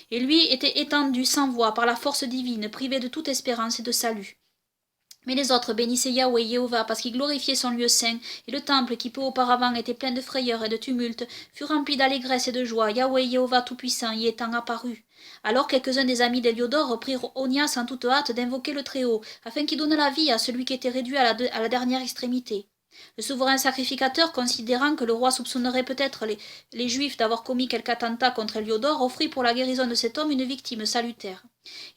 Et lui était étendu sans voix par la force divine, privé de toute espérance et de salut. Mais les autres bénissaient Yahweh Jéhovah parce qu'il glorifiait son lieu saint, et le temple qui peu auparavant était plein de frayeur et de tumulte fut rempli d'allégresse et de joie, Yahweh Jéhovah tout-puissant y étant apparu. Alors quelques-uns des amis d'Héliodore prirent Onias en toute hâte d'invoquer le Très-Haut, afin qu'il donne la vie à celui qui était réduit à la dernière extrémité. Le souverain sacrificateur, considérant que le roi soupçonnerait peut-être les Juifs d'avoir commis quelque attentat contre Héliodore, offrit pour la guérison de cet homme une victime salutaire.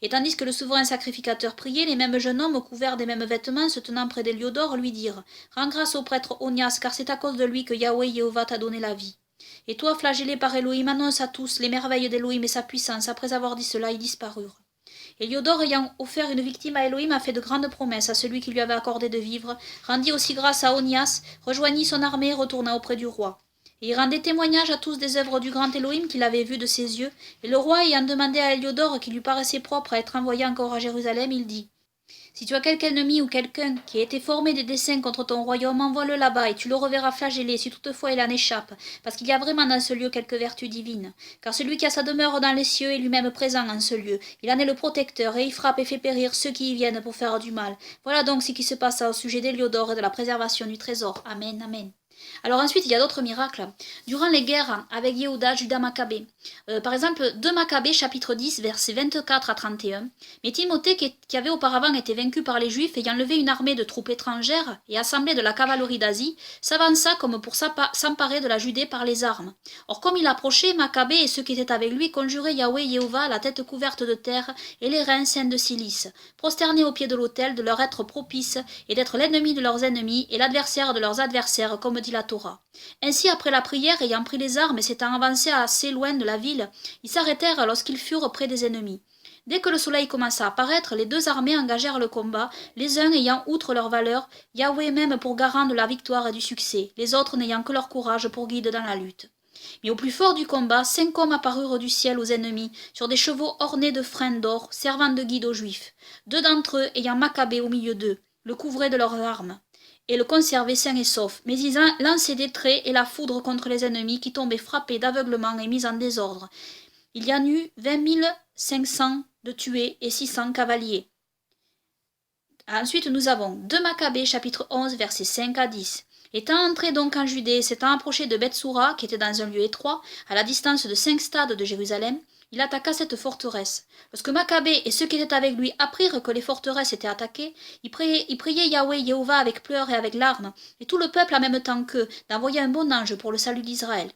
Et tandis que le souverain sacrificateur priait, les mêmes jeunes hommes, couverts des mêmes vêtements, se tenant près d'Héliodore, lui dirent « Rends grâce au prêtre Onias, car c'est à cause de lui que Yahweh Jéhovah t'a donné la vie. » Et toi, flagellé par Elohim, annonce à tous les merveilles d'Elohim et sa puissance. Après avoir dit cela, ils disparurent. Héliodore, ayant offert une victime à Elohim, a fait de grandes promesses à celui qui lui avait accordé de vivre, rendit aussi grâce à Onias, rejoignit son armée et retourna auprès du roi. Et il rendait témoignage à tous des œuvres du grand Elohim qu'il avait vues de ses yeux, et le roi ayant demandé à Héliodore qui lui paraissait propre à être envoyé encore à Jérusalem, il dit « Si tu as quelque ennemi ou quelqu'un qui a été formé des desseins contre ton royaume, envoie-le là-bas, et tu le reverras flagellé, si toutefois il en échappe, parce qu'il y a vraiment dans ce lieu quelque vertu divine. Car celui qui a sa demeure dans les cieux est lui-même présent en ce lieu. Il en est le protecteur, et il frappe et fait périr ceux qui y viennent pour faire du mal. Voilà donc ce qui se passa au sujet d'Héliodore et de la préservation du trésor. Amen, amen. » Alors ensuite, il y a d'autres miracles. Durant les guerres avec Yehuda, Judas Maccabée. Par exemple, 2 Maccabées, chapitre 10, versets 24 à 31. Mais Timothée, qui avait auparavant été vaincu par les Juifs, ayant levé une armée de troupes étrangères et assemblée de la cavalerie d'Asie, s'avança comme pour s'emparer de la Judée par les armes. Or, comme il approchait, Maccabée et ceux qui étaient avec lui conjuraient Yahweh Jéhovah, la tête couverte de terre et les reins ceints de silice, prosternés au pied de l'autel, de leur être propice et d'être l'ennemi de leurs ennemis et l'adversaire de leurs adversaires, comme dit la Torah. Ainsi, après la prière, ayant pris les armes et s'étant avancés assez loin de la ville, ils s'arrêtèrent lorsqu'ils furent près des ennemis. Dès que le soleil commença à paraître, les deux armées engagèrent le combat, les uns ayant, outre leur valeur, Yahweh même pour garant de la victoire et du succès, les autres n'ayant que leur courage pour guide dans la lutte. Mais au plus fort du combat, 5 hommes apparurent du ciel aux ennemis, sur des chevaux ornés de freins d'or, servant de guide aux Juifs. 2 d'entre eux, ayant Maccabée au milieu d'eux, le couvraient de leurs armes et le conservaient sain et sauf, mais ils lançaient des traits et la foudre contre les ennemis qui tombaient frappés d'aveuglement et mis en désordre. Il y en eut 20 500 de tués et 600 cavaliers. Ensuite, nous avons 2 Maccabées, chapitre 11, versets 5 à 10. Étant entré donc en Judée, s'étant approché de Bethsoura, qui était dans un lieu étroit, à la distance de 5 stades de Jérusalem, il attaqua cette forteresse. Lorsque Maccabée et ceux qui étaient avec lui apprirent que les forteresses étaient attaquées, ils priaient Yahweh Jéhovah avec pleurs et avec larmes, et tout le peuple en même temps qu'eux, d'envoyer un bon ange pour le salut d'Israël.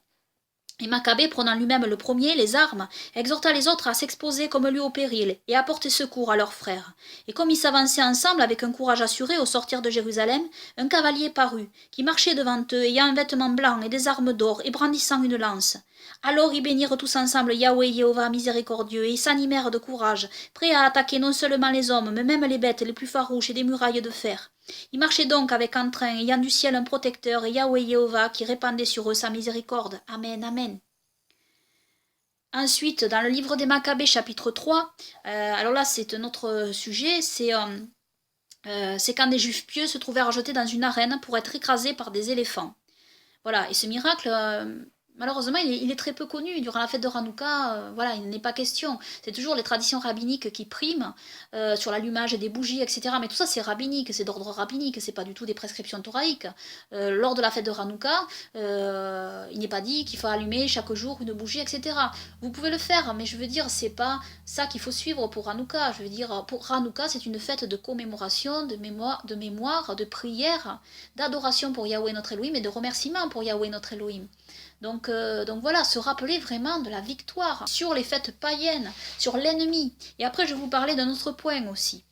Et Maccabée, prenant lui-même le premier les armes, exhorta les autres à s'exposer comme lui au péril et à porter secours à leurs frères. Et comme ils s'avançaient ensemble avec un courage assuré au sortir de Jérusalem, un cavalier parut, qui marchait devant eux, ayant un vêtement blanc et des armes d'or, et brandissant une lance. Alors ils bénirent tous ensemble Yahweh Jéhovah miséricordieux, et ils s'animèrent de courage, prêts à attaquer non seulement les hommes, mais même les bêtes les plus farouches et des murailles de fer. Ils marchaient donc avec entrain, ayant du ciel un protecteur, et Yahweh Jéhovah qui répandait sur eux sa miséricorde. Amen, amen. Ensuite, dans le livre des Maccabées, chapitre 3, alors là c'est un autre sujet, c'est quand des juifs pieux se trouvèrent jetés dans une arène pour être écrasés par des éléphants. Voilà, et ce miracle, malheureusement, il est très peu connu. Durant la fête de Hanouka, voilà, il n'est pas question. C'est toujours les traditions rabbiniques qui priment sur l'allumage des bougies, etc. Mais tout ça, c'est rabbinique, c'est d'ordre rabbinique, c'est pas du tout des prescriptions toraïques. Lors de la fête de Hanouka, il n'est pas dit qu'il faut allumer chaque jour une bougie, etc. Vous pouvez le faire, mais je veux dire, c'est pas ça qu'il faut suivre pour Hanouka. Je veux dire, pour Hanouka, c'est une fête de commémoration, de mémoire, de prière, d'adoration pour Yahweh notre Elohim et de remerciement pour Yahweh notre Elohim. Donc voilà, se rappeler vraiment de la victoire sur les fêtes païennes, sur l'ennemi. Et après, je vais vous parler d'un autre point aussi.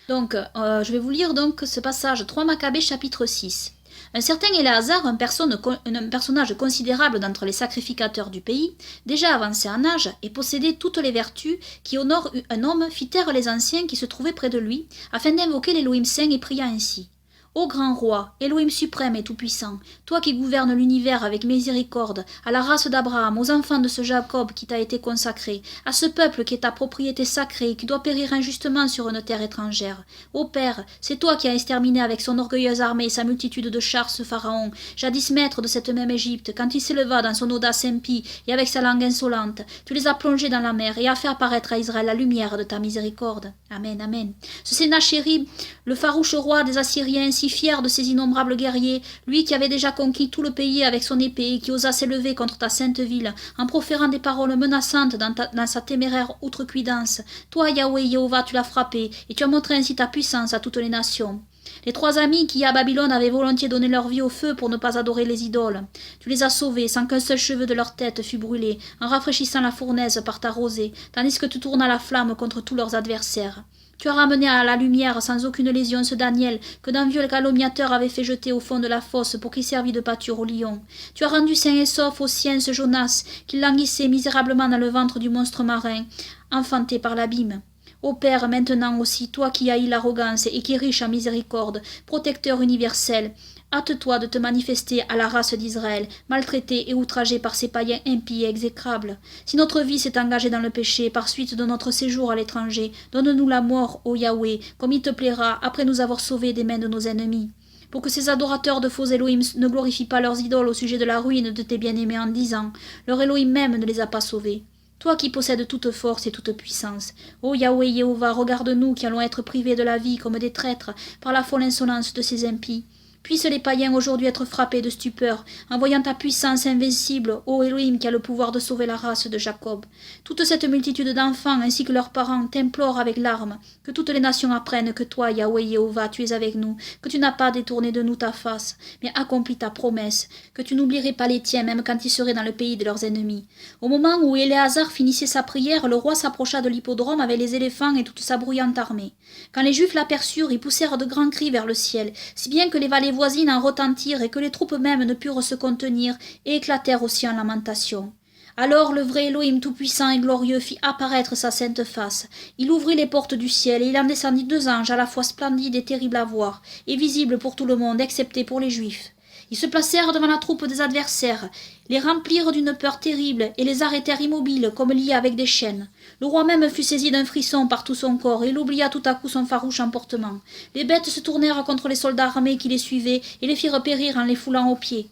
Donc, je vais vous lire donc ce passage 3 Maccabées, chapitre 6. Un certain Éléazar, un personnage considérable d'entre les sacrificateurs du pays, déjà avancé en âge et possédait toutes les vertus qui honorent un homme, fit taire les anciens qui se trouvaient près de lui, afin d'invoquer l'Élohim saint et pria ainsi. Ô grand roi, Élohim suprême et tout-puissant, toi qui gouvernes l'univers avec miséricorde, à la race d'Abraham, aux enfants de ce Jacob qui t'a été consacré, à ce peuple qui est ta propriété sacrée et qui doit périr injustement sur une terre étrangère. Ô Père, c'est toi qui as exterminé avec son orgueilleuse armée et sa multitude de chars ce pharaon, jadis maître de cette même Égypte, quand il s'éleva dans son audace impie et avec sa langue insolente. Tu les as plongés dans la mer et as fait apparaître à Israël la lumière de ta miséricorde. Amen, amen. Ce Sénachérib, le farouche roi des Assyriens, si fier de ses innombrables guerriers, lui qui avait déjà conquis tout le pays avec son épée et qui osa s'élever contre ta sainte ville en proférant des paroles menaçantes dans sa téméraire outrecuidance. Toi, Yahweh, Jéhovah, tu l'as frappé et tu as montré ainsi ta puissance à toutes les nations. Les 3 amis qui, à Babylone, avaient volontiers donné leur vie au feu pour ne pas adorer les idoles. Tu les as sauvés sans qu'un seul cheveu de leur tête fût brûlé, en rafraîchissant la fournaise par ta rosée, tandis que tu tournas la flamme contre tous leurs adversaires. Tu as ramené à la lumière sans aucune lésion ce Daniel que d'un vieux calomniateur avait fait jeter au fond de la fosse pour qu'il servît de pâture aux lions. Tu as rendu sain et sauf au sien ce Jonas qui languissait misérablement dans le ventre du monstre marin, enfanté par l'abîme. Ô Père, maintenant aussi, toi qui haïs l'arrogance et qui es riche en miséricorde, protecteur universel, hâte-toi de te manifester à la race d'Israël, maltraitée et outragée par ces païens impies et exécrables. Si notre vie s'est engagée dans le péché par suite de notre séjour à l'étranger, donne-nous la mort, ô Yahweh, comme il te plaira, après nous avoir sauvés des mains de nos ennemis. Pour que ces adorateurs de faux Elohim ne glorifient pas leurs idoles au sujet de la ruine de tes bien-aimés en disant « Leur Elohim même ne les a pas sauvés ». Toi qui possèdes toute force et toute puissance, ô Yahweh Jéhovah, regarde-nous qui allons être privés de la vie comme des traîtres par la folle insolence de ces impies. Puissent les païens aujourd'hui être frappés de stupeur en voyant ta puissance invincible, ô Elohim qui a le pouvoir de sauver la race de Jacob. Toute cette multitude d'enfants ainsi que leurs parents t'implorent avec larmes que toutes les nations apprennent que toi, Yahweh Jéhovah, tu es avec nous, que tu n'as pas détourné de nous ta face, mais accomplis ta promesse, que tu n'oublierais pas les tiens même quand ils seraient dans le pays de leurs ennemis. Au moment où Éléazar finissait sa prière, le roi s'approcha de l'hippodrome avec les éléphants et toute sa bruyante armée. Quand les Juifs l'aperçurent, ils poussèrent de grands cris vers le ciel, si bien que les vallées voisines en retentirent et que les troupes mêmes ne purent se contenir et éclatèrent aussi en lamentation. Alors le vrai Elohim tout-puissant et glorieux fit apparaître sa sainte face. Il ouvrit les portes du ciel et il en descendit 2 anges à la fois splendides et terribles à voir, et visibles pour tout le monde, excepté pour les Juifs. Ils se placèrent devant la troupe des adversaires, les remplirent d'une peur terrible et les arrêtèrent immobiles comme liés avec des chaînes. Le roi même fut saisi d'un frisson par tout son corps et il oublia tout à coup son farouche emportement. Les bêtes se tournèrent contre les soldats armés qui les suivaient et les firent périr en les foulant aux pieds.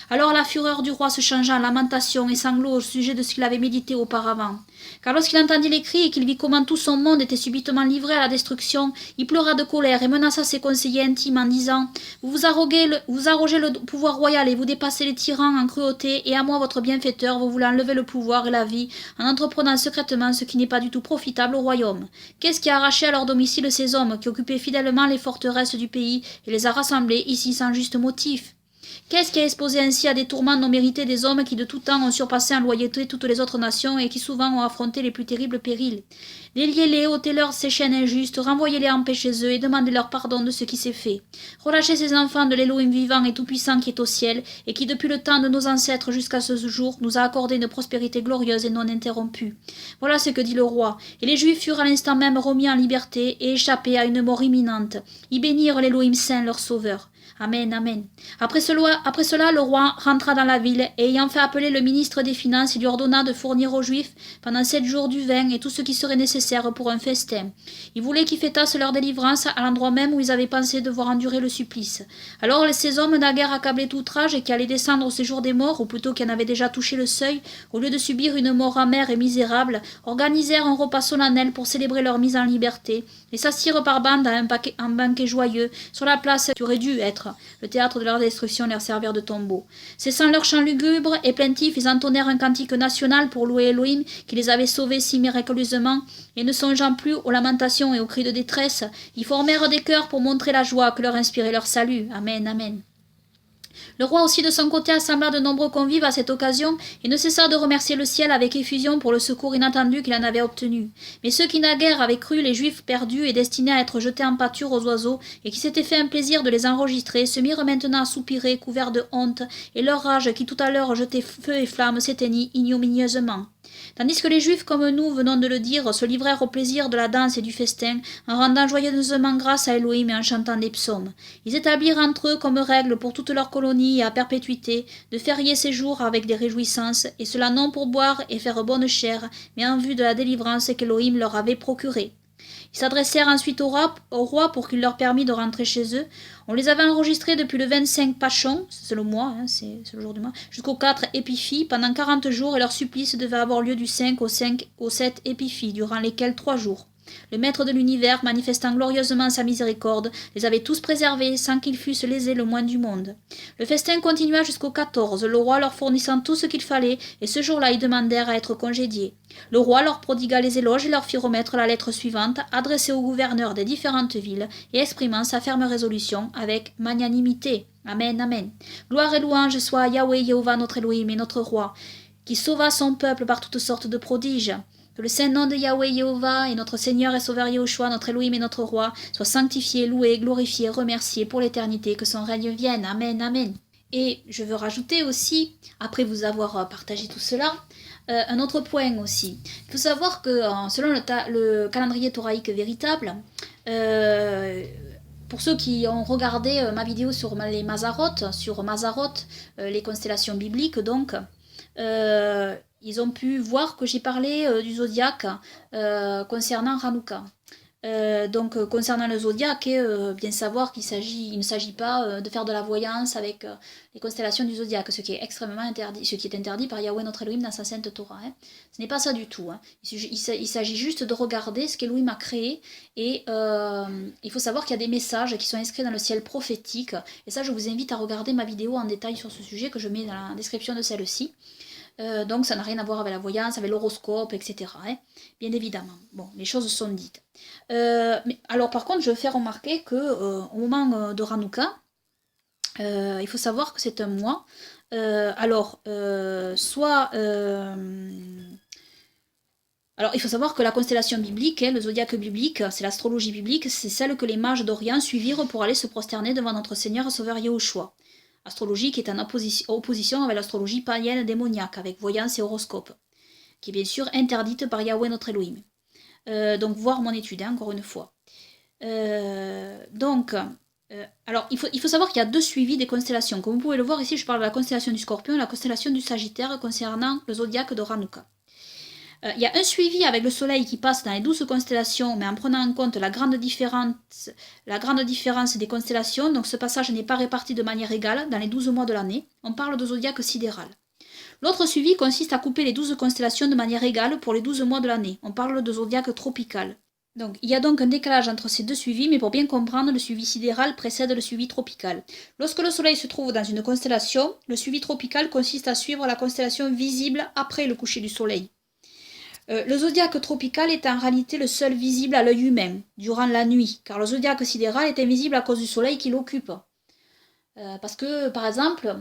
Alors la fureur du roi se changea en lamentation et sanglots au sujet de ce qu'il avait médité auparavant. Car lorsqu'il entendit les cris et qu'il vit comment tout son monde était subitement livré à la destruction, il pleura de colère et menaça ses conseillers intimes en disant « Vous arrogez le pouvoir royal et vous dépassez les tyrans en cruauté, et à moi votre bienfaiteur, vous voulez enlever le pouvoir et la vie en entreprenant secrètement ce qui n'est pas du tout profitable au royaume. Qu'est-ce qui a arraché à leur domicile ces hommes qui occupaient fidèlement les forteresses du pays et les a rassemblés ici sans juste motif ? Qu'est-ce qui a exposé ainsi à des tourments non mérités des hommes qui de tout temps ont surpassé en loyauté toutes les autres nations et qui souvent ont affronté les plus terribles périls? Déliez-les, ôtez-leur ces chaînes injustes, renvoyez-les en paix chez eux et demandez-leur pardon de ce qui s'est fait. Relâchez ces enfants de l'Élohim vivant et tout-puissant qui est au ciel et qui depuis le temps de nos ancêtres jusqu'à ce jour nous a accordé une prospérité glorieuse et non interrompue. Voilà ce que dit le roi. Et les Juifs furent à l'instant même remis en liberté et échappés à une mort imminente. Ils bénirent l'Élohim saint leur sauveur. Amen, amen. Après cela, le roi rentra dans la ville, et ayant fait appeler le ministre des Finances, il lui ordonna de fournir aux Juifs, pendant 7 jours, du vin et tout ce qui serait nécessaire pour un festin. Il voulait qu'ils fêtassent leur délivrance à l'endroit même où ils avaient pensé devoir endurer le supplice. Alors ces hommes naguère accablés d'outrage et qui allaient descendre au séjour des morts, ou plutôt qui en avaient déjà touché le seuil, au lieu de subir une mort amère et misérable, organisèrent un repas solennel pour célébrer leur mise en liberté, et s'assirent par bande à un banquet joyeux, sur la place qui aurait dû être le théâtre de leur destruction, leur servir de tombeau. Cessant leurs chants lugubres et plaintifs, ils entonnèrent un cantique national pour louer Elohim, qui les avait sauvés si miraculeusement, et ne songeant plus aux lamentations et aux cris de détresse, ils formèrent des chœurs pour montrer la joie que leur inspirait leur salut. Amen, amen. Le roi aussi de son côté assembla de nombreux convives à cette occasion et ne cessa de remercier le ciel avec effusion pour le secours inattendu qu'il en avait obtenu. Mais ceux qui naguère avaient cru les juifs perdus et destinés à être jetés en pâture aux oiseaux et qui s'étaient fait un plaisir de les enregistrer se mirent maintenant à soupirer couverts de honte et leur rage qui tout à l'heure jetait feu et flamme s'éteignit ignominieusement. Tandis que les Juifs, comme nous venons de le dire, se livrèrent au plaisir de la danse et du festin, en rendant joyeusement grâce à Elohim et en chantant des psaumes. Ils établirent entre eux comme règle pour toute leur colonie et à perpétuité de férier ces jours avec des réjouissances, et cela non pour boire et faire bonne chère, mais en vue de la délivrance qu'Elohim leur avait procurée. Ils s'adressèrent ensuite au roi pour qu'il leur permît de rentrer chez eux. On les avait enregistrés depuis le 25 Pachon, c'est le mois, c'est le jour du mois, jusqu'au 4 Épiphi, pendant 40 jours, et leur supplice devait avoir lieu du 5 au 7 Épiphi, durant lesquels 3 jours. Le Maître de l'univers, manifestant glorieusement sa miséricorde, les avait tous préservés sans qu'ils fussent lésés le moins du monde. Le festin continua jusqu'au 14, le roi leur fournissant tout ce qu'il fallait, et ce jour-là ils demandèrent à être congédiés. Le roi leur prodigua les éloges et leur fit remettre la lettre suivante, adressée au gouverneur des différentes villes, et exprimant sa ferme résolution avec magnanimité. Amen, amen. Gloire et louange soient à Yahweh, Jéhovah, notre Elohim et notre roi, qui sauva son peuple par toutes sortes de prodiges. Que le saint nom de Yahweh Jéhovah et notre Seigneur et Sauveur Yahushua, notre Elohim et notre Roi, soit sanctifié, loué, glorifié, remercié pour l'éternité, que son règne vienne. Amen, amen. Et je veux rajouter aussi, après vous avoir partagé tout cela, un autre point aussi. Il faut savoir que selon le calendrier thoraïque véritable, pour ceux qui ont regardé ma vidéo sur les Mazzaroth, les constellations bibliques donc, ils ont pu voir que j'ai parlé du zodiaque concernant Hanouka. Donc concernant le zodiaque, bien savoir il ne s'agit pas de faire de la voyance avec les constellations du zodiaque, ce qui est extrêmement interdit, ce qui est interdit par Yahweh notre Elohim dans sa sainte Torah. Ce n'est pas ça du tout. Il s'agit juste de regarder ce qu'Elohim a créé et il faut savoir qu'il y a des messages qui sont inscrits dans le ciel prophétique et ça je vous invite à regarder ma vidéo en détail sur ce sujet que je mets dans la description de celle-ci. Donc ça n'a rien à voir avec la voyance, avec l'horoscope, etc. Bien évidemment. Bon, les choses sont dites. Mais, alors par contre, je fais remarquer que au moment de Hanouka, il faut savoir que c'est un mois. Alors, il faut savoir que la constellation biblique, le zodiaque biblique, c'est l'astrologie biblique, c'est celle que les mages d'Orient suivirent pour aller se prosterner devant notre Seigneur et Sauveur Yahushua. Astrologie qui est en opposition avec l'astrologie païenne démoniaque, avec voyance et horoscope, qui est bien sûr interdite par Yahweh notre Elohim. Donc voir mon étude, encore une fois. Alors il faut savoir qu'il y a deux suivis des constellations. Comme vous pouvez le voir ici, je parle de la constellation du Scorpion et la constellation du Sagittaire concernant le zodiaque de Hanouka. Il y a un suivi avec le soleil qui passe dans les 12 constellations, mais en prenant en compte la grande différence des constellations, donc ce passage n'est pas réparti de manière égale dans les 12 mois de l'année. On parle de zodiaque sidéral. L'autre suivi consiste à couper les 12 constellations de manière égale pour les 12 mois de l'année. On parle de zodiaque tropical. Donc, il y a donc un décalage entre ces deux suivis, mais pour bien comprendre, le suivi sidéral précède le suivi tropical. Lorsque le Soleil se trouve dans une constellation, le suivi tropical consiste à suivre la constellation visible après le coucher du Soleil. Le zodiaque tropical est en réalité le seul visible à l'œil humain, durant la nuit, car le zodiaque sidéral est invisible à cause du Soleil qui l'occupe. Parce que, par exemple,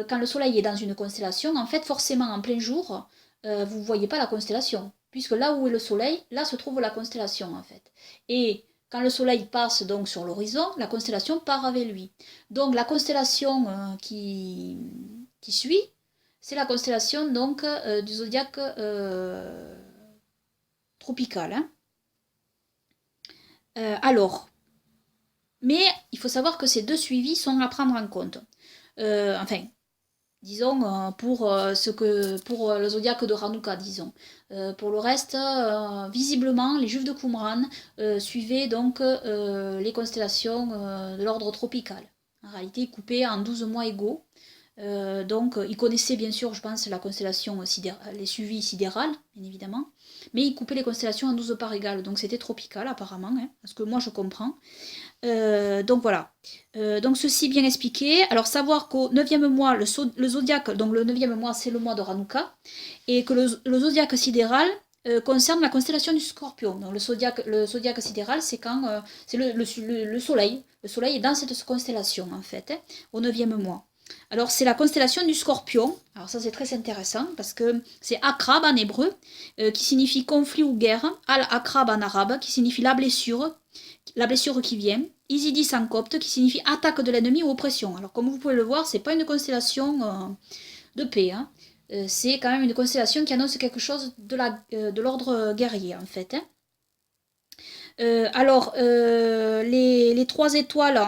quand le Soleil est dans une constellation, en fait, forcément, en plein jour, vous ne voyez pas la constellation. Puisque là où est le Soleil, là se trouve la constellation, en fait. Et quand le Soleil passe donc sur l'horizon, la constellation part avec lui. Donc la constellation qui suit, c'est la constellation donc du zodiaque tropical. Mais il faut savoir que ces deux suivis sont à prendre en compte. Disons, pour le zodiaque de Hanouka, disons. Pour le reste, visiblement, les Juifs de Qumran suivaient donc les constellations de l'ordre tropical. En réalité, coupées en 12 mois égaux. Donc, ils connaissaient bien sûr, je pense, la constellation les suivis sidérales, bien évidemment. Mais ils coupaient les constellations en 12 parts égales. Donc, c'était tropical, apparemment, parce que moi, je comprends. Donc voilà. Donc ceci bien expliqué. Alors savoir qu'au 9e mois, le zodiaque, donc le 9e mois c'est le mois de Hanouka, et que le zodiaque sidéral concerne la constellation du Scorpion. Donc le zodiaque sidéral c'est quand c'est le Soleil. Le Soleil est dans cette constellation en fait, au 9e mois. Alors c'est la constellation du Scorpion. Alors ça c'est très intéressant parce que c'est Akrab en hébreu qui signifie conflit ou guerre. Al-Akrab en arabe qui signifie la blessure qui vient. Isidis en copte qui signifie attaque de l'ennemi ou oppression. Alors comme vous pouvez le voir, c'est pas une constellation de paix. Hein. C'est quand même une constellation qui annonce quelque chose de l'ordre guerrier en fait. Hein. Les trois étoiles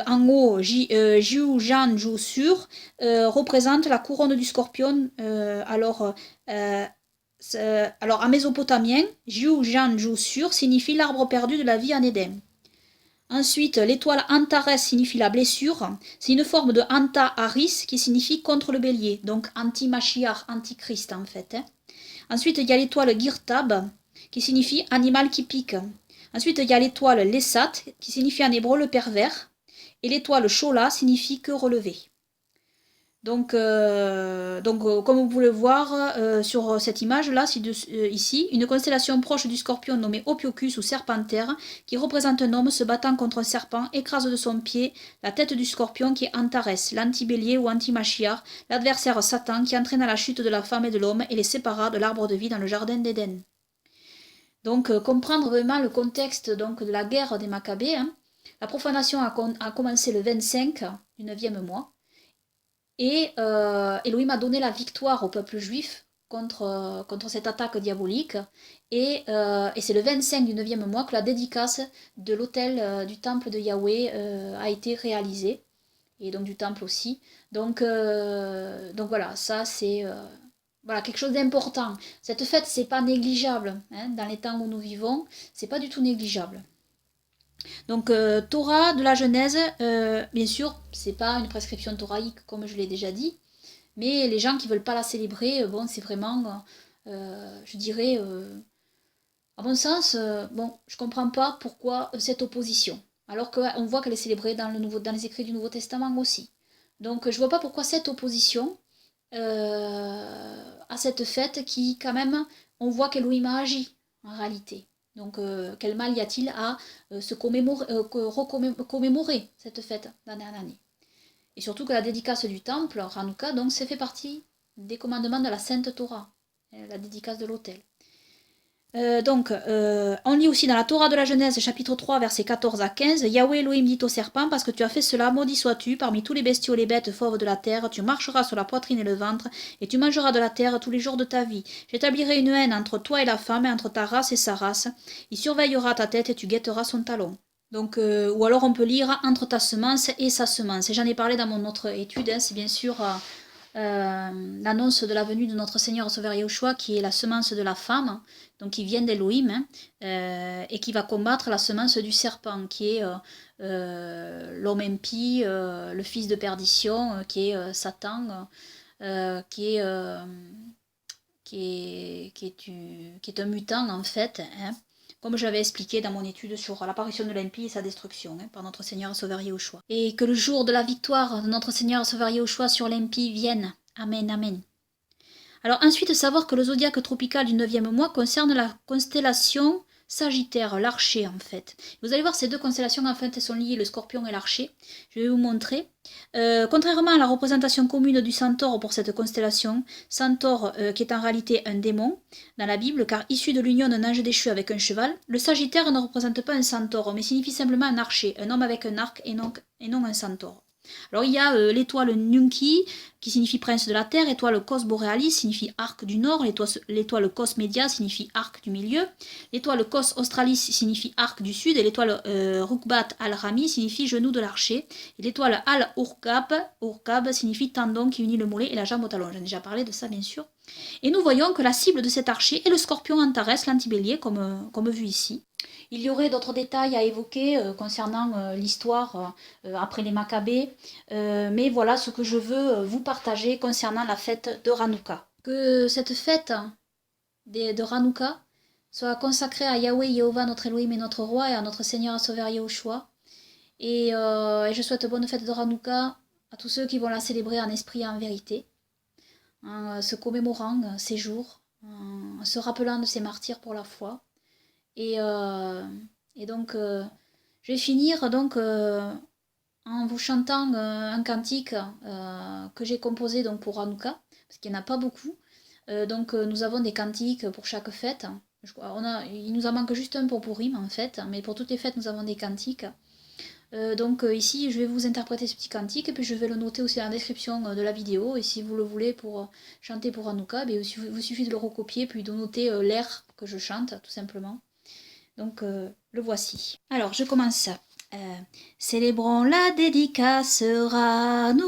en haut, Jiu, Jan, Jou, Sur, représentent la couronne du scorpion. Alors, en mésopotamien, Jiu, Jan, Jou, Sur signifie l'arbre perdu de la vie en Éden. Ensuite, l'étoile Antares signifie la blessure. C'est une forme de Anta Aris qui signifie contre le bélier, donc anti-Mashiach, anti-Christ en fait. Hein. Ensuite, il y a l'étoile Girtab qui signifie animal qui pique. Ensuite, il y a l'étoile Lessat, qui signifie en hébreu le pervers. Et l'étoile Shola signifie que relevé. Donc, comme vous pouvez le voir sur cette image-là, ici, une constellation proche du scorpion nommée Ophiuchus ou Serpentaire, qui représente un homme se battant contre un serpent, écrase de son pied la tête du scorpion qui est Antares, l'anti-bélier ou anti-Mashiach, l'adversaire Satan qui entraîna la chute de la femme et de l'homme et les sépara de l'arbre de vie dans le jardin d'Éden. Donc, comprendre vraiment le contexte donc, de la guerre des Maccabées. Hein. La profanation a commencé le 25 du 9e mois. Et Elohim a donné la victoire au peuple juif contre cette attaque diabolique. Et c'est le 25 du 9e mois que la dédicace de l'autel du temple de Yahweh a été réalisée. Et donc du temple aussi. Donc voilà, ça c'est... Voilà, quelque chose d'important. Cette fête, c'est pas négligeable. Hein, dans les temps où nous vivons, c'est pas du tout négligeable. Donc, Torah de la Genèse, bien sûr, c'est pas une prescription thoraïque comme je l'ai déjà dit, mais les gens qui veulent pas la célébrer, bon, c'est vraiment, je dirais, à mon sens, bon, je comprends pas pourquoi cette opposition, alors qu'on voit qu'elle est célébrée dans les écrits du Nouveau Testament aussi. Donc, je vois pas pourquoi cette opposition à cette fête qui, quand même, on voit qu'Elohim a agi en réalité. Donc, quel mal y a-t-il à commémorer cette fête d'année en année? Et surtout que la dédicace du temple, Hanouka, donc, c'est fait partie des commandements de la Sainte Torah, la dédicace de l'autel. On lit aussi dans la Torah de la Genèse, chapitre 3, versets 14 à 15, Yahweh Elohim dit au serpent, parce que tu as fait cela, maudit sois-tu, parmi tous les bestiaux, les bêtes fauves de la terre, tu marcheras sur la poitrine et le ventre, et tu mangeras de la terre tous les jours de ta vie. J'établirai une haine entre toi et la femme, et entre ta race et sa race. Il surveillera ta tête et tu guetteras son talon. Donc, ou alors on peut lire entre ta semence et sa semence. Et j'en ai parlé dans mon autre étude, hein, c'est bien sûr l'annonce de la venue de notre Seigneur Sauveur Yahushua, qui est la semence de la femme, donc qui vient d'Elohim, hein, et qui va combattre la semence du serpent, qui est l'homme impie, le fils de perdition, qui est Satan, qui est un mutant en fait, hein, comme j'avais expliqué dans mon étude sur l'apparition de l'impie et sa destruction hein, par notre Seigneur Sauveur Yahushua. Et que le jour de la victoire de notre Seigneur Sauveur Yahushua sur l'impie vienne. Amen, amen. Alors ensuite, savoir que le zodiaque tropical du 9e mois concerne la constellation Sagittaire, l'archer en fait. Vous allez voir, ces deux constellations en fait sont liées, le scorpion et l'archer. Je vais vous montrer. Contrairement à la représentation commune du centaure pour cette constellation, centaure qui est en réalité un démon dans la Bible, car issu de l'union d'un ange déchu avec un cheval, le Sagittaire ne représente pas un centaure, mais signifie simplement un archer, un homme avec un arc et non un centaure. Alors il y a l'étoile Nunki qui signifie prince de la terre, l'étoile Cos Borealis signifie arc du nord, l'étoile Cos Media signifie arc du milieu, l'étoile Cos Australis signifie arc du sud et l'étoile Rukbat al-Rami signifie genou de l'archer et l'étoile Al-Urkab signifie tendon qui unit le mollet et la jambe au talon. J'en ai déjà parlé de ça bien sûr. Et nous voyons que la cible de cet archer est le scorpion Antares, l'antibélier comme vu ici. Il y aurait d'autres détails à évoquer concernant l'histoire après les Maccabées, mais voilà ce que je veux vous partager concernant la fête de Hanouka. Que cette fête de Hanouka soit consacrée à Yahweh, Yehovah, notre Elohim et notre Roi, et à notre Seigneur et Sauveur Yahushua. Et je souhaite bonne fête de Hanouka à tous ceux qui vont la célébrer en esprit et en vérité, en se commémorant ces jours, en se rappelant de ces martyrs pour la foi. Et donc, je vais finir donc en en vous chantant un cantique que j'ai composé donc pour Hanouka, parce qu'il n'y en a pas beaucoup. Donc nous avons des cantiques pour chaque fête. Il nous en manque juste un pour Pourim en fait, mais pour toutes les fêtes nous avons des cantiques. Donc ici je vais vous interpréter ce petit cantique et puis je vais le noter aussi dans la description de la vidéo. Et si vous le voulez pour chanter pour Hanouka, il vous suffit de le recopier puis de noter l'air que je chante tout simplement. Donc le voici. Alors je commence. Célébrons la dédicace Hanouka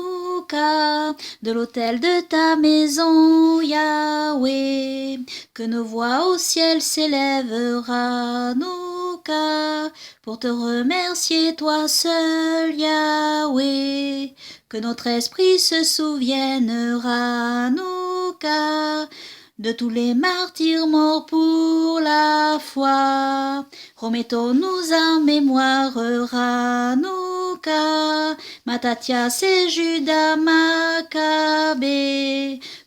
de l'autel de ta maison, Yahweh. Que nos voix au ciel s'élèvent, Hanouka, pour te remercier toi seul, Yahweh. Que notre esprit se souvienne, Hanouka, de tous les martyrs morts pour la foi. Remettons-nous en mémoire Hanouka, Mattathias et Judas Maccabée.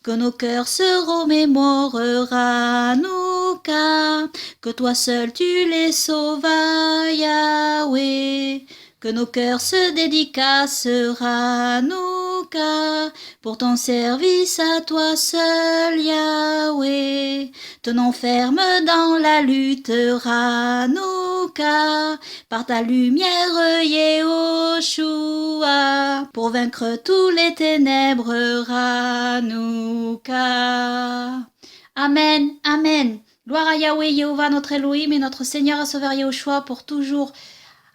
Que nos cœurs se remémorent Hanouka, que toi seul tu les sauvas, Yahweh. Que nos cœurs se dédicacent Hanouka, pour ton service à toi seul, Yahweh. Tenons ferme dans la lutte, Hanouka, par ta lumière, Yehoshua, pour vaincre tous les ténèbres, Hanouka. Amen, Amen. Gloire à Yahweh, Jéhovah, notre Elohim et notre Seigneur et Sauveur Yehoshua pour toujours.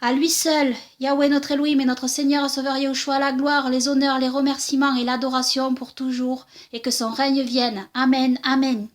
À lui seul, Yahweh notre Elohim et notre Seigneur et Sauveur Yehoshua, la gloire, les honneurs, les remerciements et l'adoration pour toujours, et que son règne vienne. Amen, Amen.